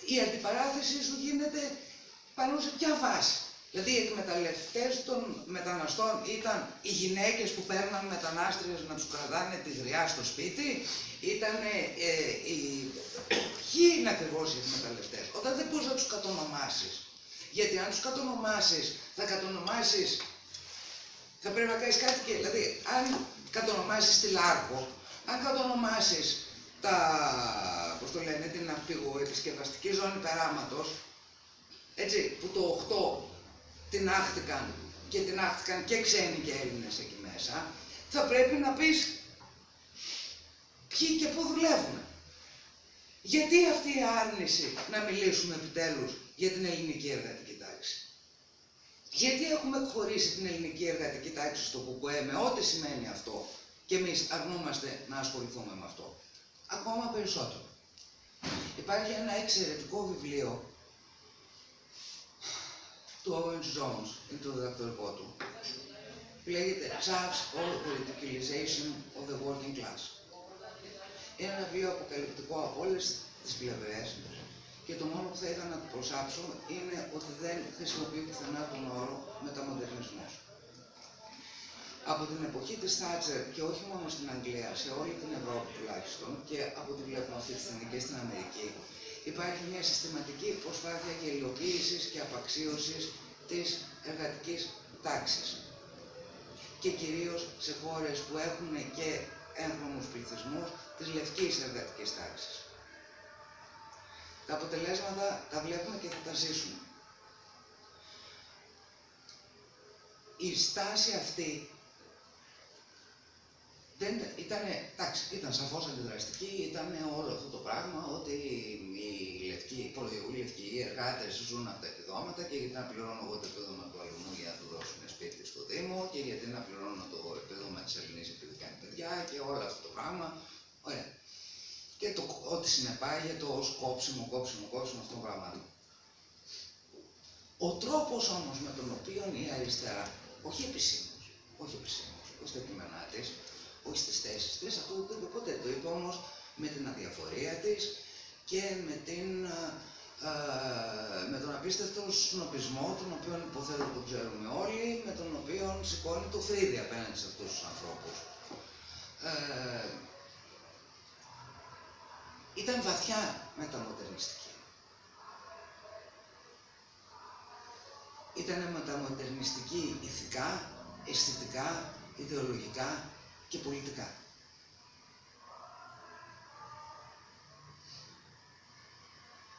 η αντιπαράθεση σου γίνεται πάνω σε ποια βάση? Δηλαδή οι εκμεταλλευτές των μεταναστών ήταν οι γυναίκες που παίρναν μετανάστριες να τους κρατάνε τη γριά στο σπίτι, ήταν ποιοι είναι ακριβώς οι εκμεταλλευτές? Όταν δεν μπορείς να τους κατονομάσεις, γιατί αν τους κατονομάσεις θα πρέπει να κάνεις κάτι και, δηλαδή αν κατονομάσεις τη Λάρκο, αν κατονομάσεις την ναυπηγοεπισκευαστική ζώνη περάματος, έτσι, που το 8 τινάχτηκαν και ξένοι και Έλληνες εκεί μέσα, θα πρέπει να πεις ποιοι και πού δουλεύουν. Γιατί αυτή η άρνηση να μιλήσουμε επιτέλους για την ελληνική εργατική τάξη? Γιατί έχουμε εκχωρήσει την ελληνική εργατική τάξη στο ΚΚΕ με ό,τι σημαίνει αυτό και εμείς αρνούμαστε να ασχοληθούμε με αυτό? Ακόμα περισσότερο. Υπάρχει ένα εξαιρετικό βιβλίο του Owen Jones, είναι το διδακτορικό του, που λέγεται Jobs or Politicalization of the Working Class. Είναι ένα βιβλίο αποκαλυπτικό από όλες τις πλευρές και το μόνο που θα ήθελα να του προσάψω είναι ότι δεν χρησιμοποιεί πουθενά τον όρο μεταμοντερνισμός. Από την εποχή της Θάτσερ και όχι μόνο στην Αγγλία, σε όλη την Ευρώπη τουλάχιστον και από ό,τι βλέπουμε αυτή τη στιγμή και στην Αμερική, υπάρχει μια συστηματική προσπάθεια γελιοποίησης και απαξίωσης της εργατικής τάξης. Και κυρίως σε χώρες που έχουν και έγχρωμους πληθυσμούς της λευκής εργατικής τάξης. Τα αποτελέσματα τα βλέπουμε και θα τα ζήσουμε. Η στάση αυτή ήταν σαφώς αντιδραστική, ήταν όλο αυτό το πράγμα ότι οι λευκοί εργάτες ζουν από τα επιδόματα και γιατί να πληρώνω εγώ το επίδομα του αλλού για να του δώσουν σπίτι στο Δήμο και γιατί να πληρώνω το επίδομα της Ελληνής επειδή κάνει παιδιά και όλο αυτό το πράγμα. Ωραία. Και ό,τι συνεπάγεται ως κόψιμο αυτών των πραγμάτων. Ο τρόπος όμως με τον οποίο η αριστερά, όχι επισήμως, όχι στα κείμενά της, όχι στις θέσεις της, αυτό δεν το είπε ποτέ, το είπε όμως με την αδιαφορία της και με τον απίστευτο συνοπισμό, τον οποίο υποθέτω το ξέρουμε όλοι, με τον οποίο σηκώνει το φρύδι απέναντι σε αυτούς τους ανθρώπους. Ήταν βαθιά μεταμοντερνιστική. Ήταν μεταμοντερνιστική ηθικά, αισθητικά, ιδεολογικά και πολιτικά.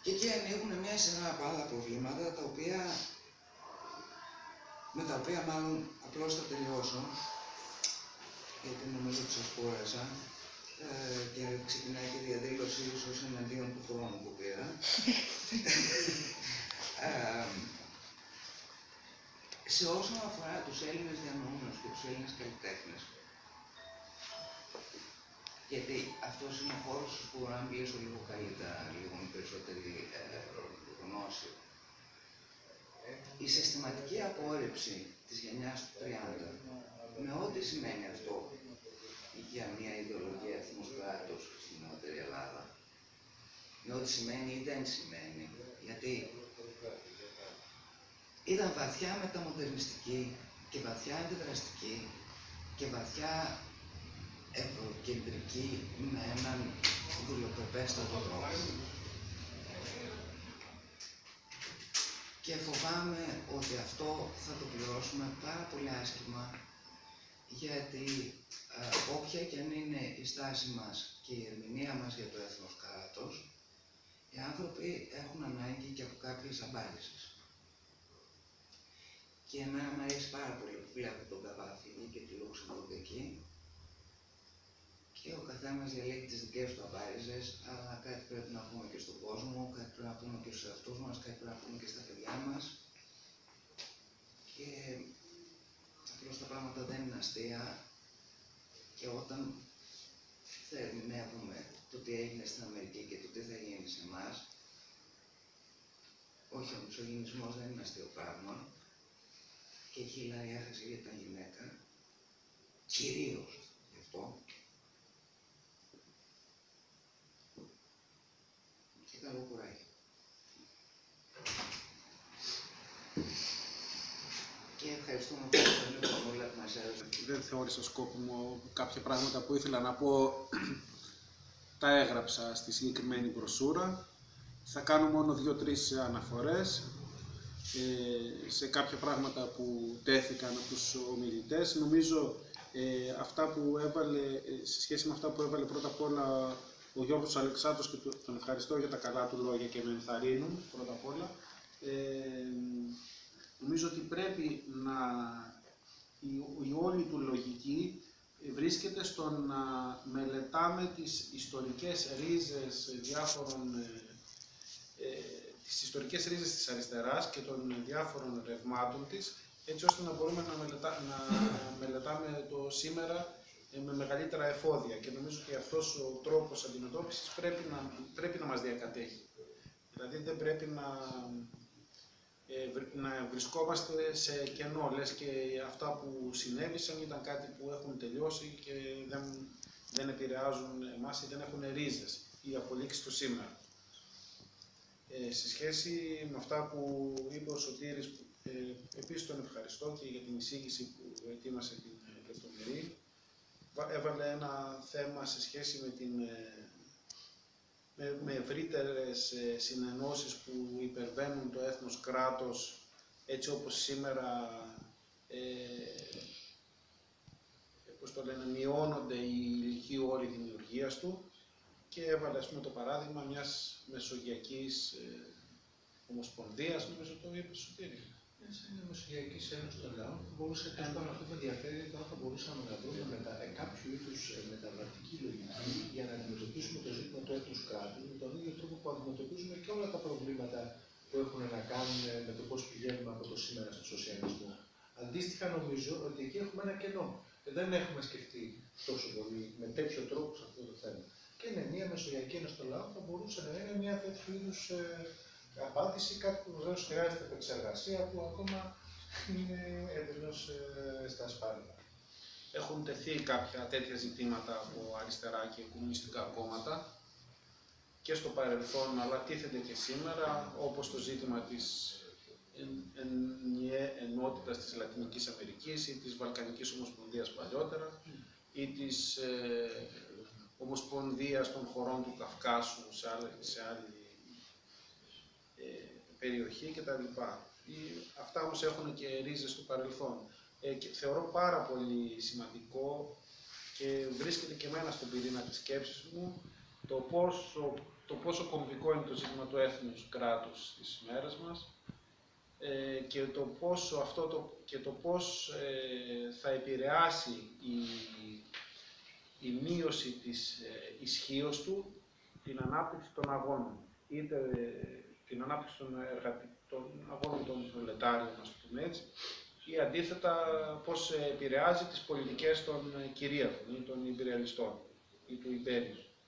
Και εκεί ανοίγουν μια σειρά από άλλα προβλήματα, με τα οποία μάλλον απλώς θα τελειώσω, γιατί νομίζω ότι σας κούρασα, και ξεκινάει και η διαδήλωση ίσως εναντίον του χρόνου που πήρα. Σε όσον αφορά τους Έλληνες διανοούμενους και τους Έλληνες καλλιτέχνες, γιατί αυτός είναι ο χώρος που μπορώ να μιλήσω λίγο καλύτερα, λίγο με περισσότερη γνώση. Η συστηματική απόρριψη της γενιάς του 30, με ό,τι σημαίνει αυτό για μια ιδεολογία εθνούς κράτους στην νεότερη Ελλάδα, με ό,τι σημαίνει ή δεν σημαίνει, γιατί ήταν βαθιά μεταμοντερνιστική και βαθιά αντιδραστική και βαθιά ευρωκεντρική με έναν δουλειοπρεπέστατο τρόπο. Και φοβάμαι ότι αυτό θα το πληρώσουμε πάρα πολύ άσχημα, γιατί όποια και αν είναι η στάση μας και η ερμηνεία μας για το έθνος κράτος, οι άνθρωποι έχουν ανάγκη και από κάποιες αμπάλισες. Και εμένα μου αρέσει πάρα πολύ που βλέπω τον Καβάφη και τη Λουξεμβούργο εκεί και ο καθένας διαλέγει τις δικές του αμπάλιζες, αλλά κάτι πρέπει να πούμε και στον κόσμο, κάτι πρέπει να πούμε και στους εαυτούς μας, κάτι πρέπει να πούμε και στα παιδιά μας. Και απλώς τα πράγματα δεν είναι αστεία και όταν θα ερμηνεύουμε το τι έγινε στην Αμερική και το τι θα γίνει σε εμάς, όχι, ο μισογενισμός δεν είναι αστείο πράγμα και η Χίλαρη έχασε γιατί ήταν γυναίκα, κυρίως γι' αυτό. Και καλό κουράγιο. Και ευχαριστούμε πολύ τον όλα που μας έδωσε. Δεν θεώρησα σκόπιμο κάποια πράγματα που ήθελα να πω, τα έγραψα στη συγκεκριμένη μπροσούρα. Θα κάνω μόνο 2-3 αναφορές σε κάποια πράγματα που τέθηκαν από τους ομιλητές. Νομίζω αυτά που σε σχέση με αυτά που έβαλε πρώτα απ' όλα ο Γιώργος Αλεξάνδρος, και τον ευχαριστώ για τα καλά του λόγια και με ενθαρρύνουν πρώτα απ' όλα. νομίζω ότι πρέπει η όλη του λογική βρίσκεται στο να μελετάμε τις ιστορικές ρίζες τις ιστορικές ρίζες της αριστεράς και των διάφορων ρευμάτων της, έτσι ώστε να μπορούμε να μελετάμε το σήμερα με μεγαλύτερα εφόδια. Και νομίζω ότι αυτός ο τρόπος αντιμετώπισης πρέπει να μας διακατέχει. Δηλαδή δεν πρέπει να βρισκόμαστε σε κενό, λες και αυτά που συνέβησαν ήταν κάτι που έχουν τελειώσει και δεν επηρεάζουν εμάς ή δεν έχουν ρίζες ή απολύξει στο σήμερα. Σε σχέση με αυτά που είπε ο Σωτήρης, επίσης τον ευχαριστώ και για την εισήγηση που ετοίμασε την λεπτομερή. Έβαλε ένα θέμα σε σχέση με ευρύτερες συνενώσεις που υπερβαίνουν το έθνος κράτος, έτσι όπως σήμερα μειώνονται οι ηλικοί όροι δημιουργίας του, και έβαλε, ας πούμε, το παράδειγμα μιας μεσογειακής ομοσπονδίας, νομίζω το είπε Σωτήρη. Είναι Μεσογειακή Ένωση των Λαών που μπορούσε να αυτό που ενδιαφέρει, όταν θα μπορούσαμε να βρούμε κάποιο είδους μεταβατική λογική για να αντιμετωπίσουμε το ζήτημα του έθνους κράτους με τον ίδιο τρόπο που αντιμετωπίζουμε και όλα τα προβλήματα που έχουν να κάνουν με το πώς πηγαίνουμε από το σήμερα στο σοσιαλισμό. Αντίστοιχα, νομίζω ότι εκεί έχουμε ένα κενό. Δεν έχουμε σκεφτεί τόσο πολύ με τέτοιο τρόπο σε αυτό το θέμα. Και είναι μια Μεσογειακή Ένωση των Λαών που θα μπορούσε να είναι μια τέτοιου είδους απάντηση, κάτι που βεβαίως χρειάζεται επεξεργασία, που ακόμα είναι εντελώς στα ασπάρματα. Έχουν τεθεί κάποια τέτοια ζητήματα από αριστερά και κομμουνιστικά κόμματα και στο παρελθόν, αλλά τίθενται και σήμερα, όπως το ζήτημα της ενότητας της Λατινικής Αμερικής ή της Βαλκανικής Ομοσπονδίας παλιότερα ή της Ομοσπονδίας των χωρών του Καυκάσου σε άλλη περιοχή κτλ. Αυτά όμως έχουν και ρίζες του παρελθόν. Και θεωρώ πάρα πολύ σημαντικό και βρίσκεται και εμένα στον πυρήνα της σκέψης μου το πόσο κομβικό είναι το ζήτημα του έθνους κράτους στις μέρες μας και το πώς θα επηρεάσει η μείωση της ισχύως του την ανάπτυξη των αγώνων, είτε την ανάπτυξη των αγώνων των προλετάριων, ας πούμε έτσι, ή αντίθετα πώς επηρεάζει τις πολιτικές των κυρίαρχων ή των ιμπεριαλιστών ή του υπέριου.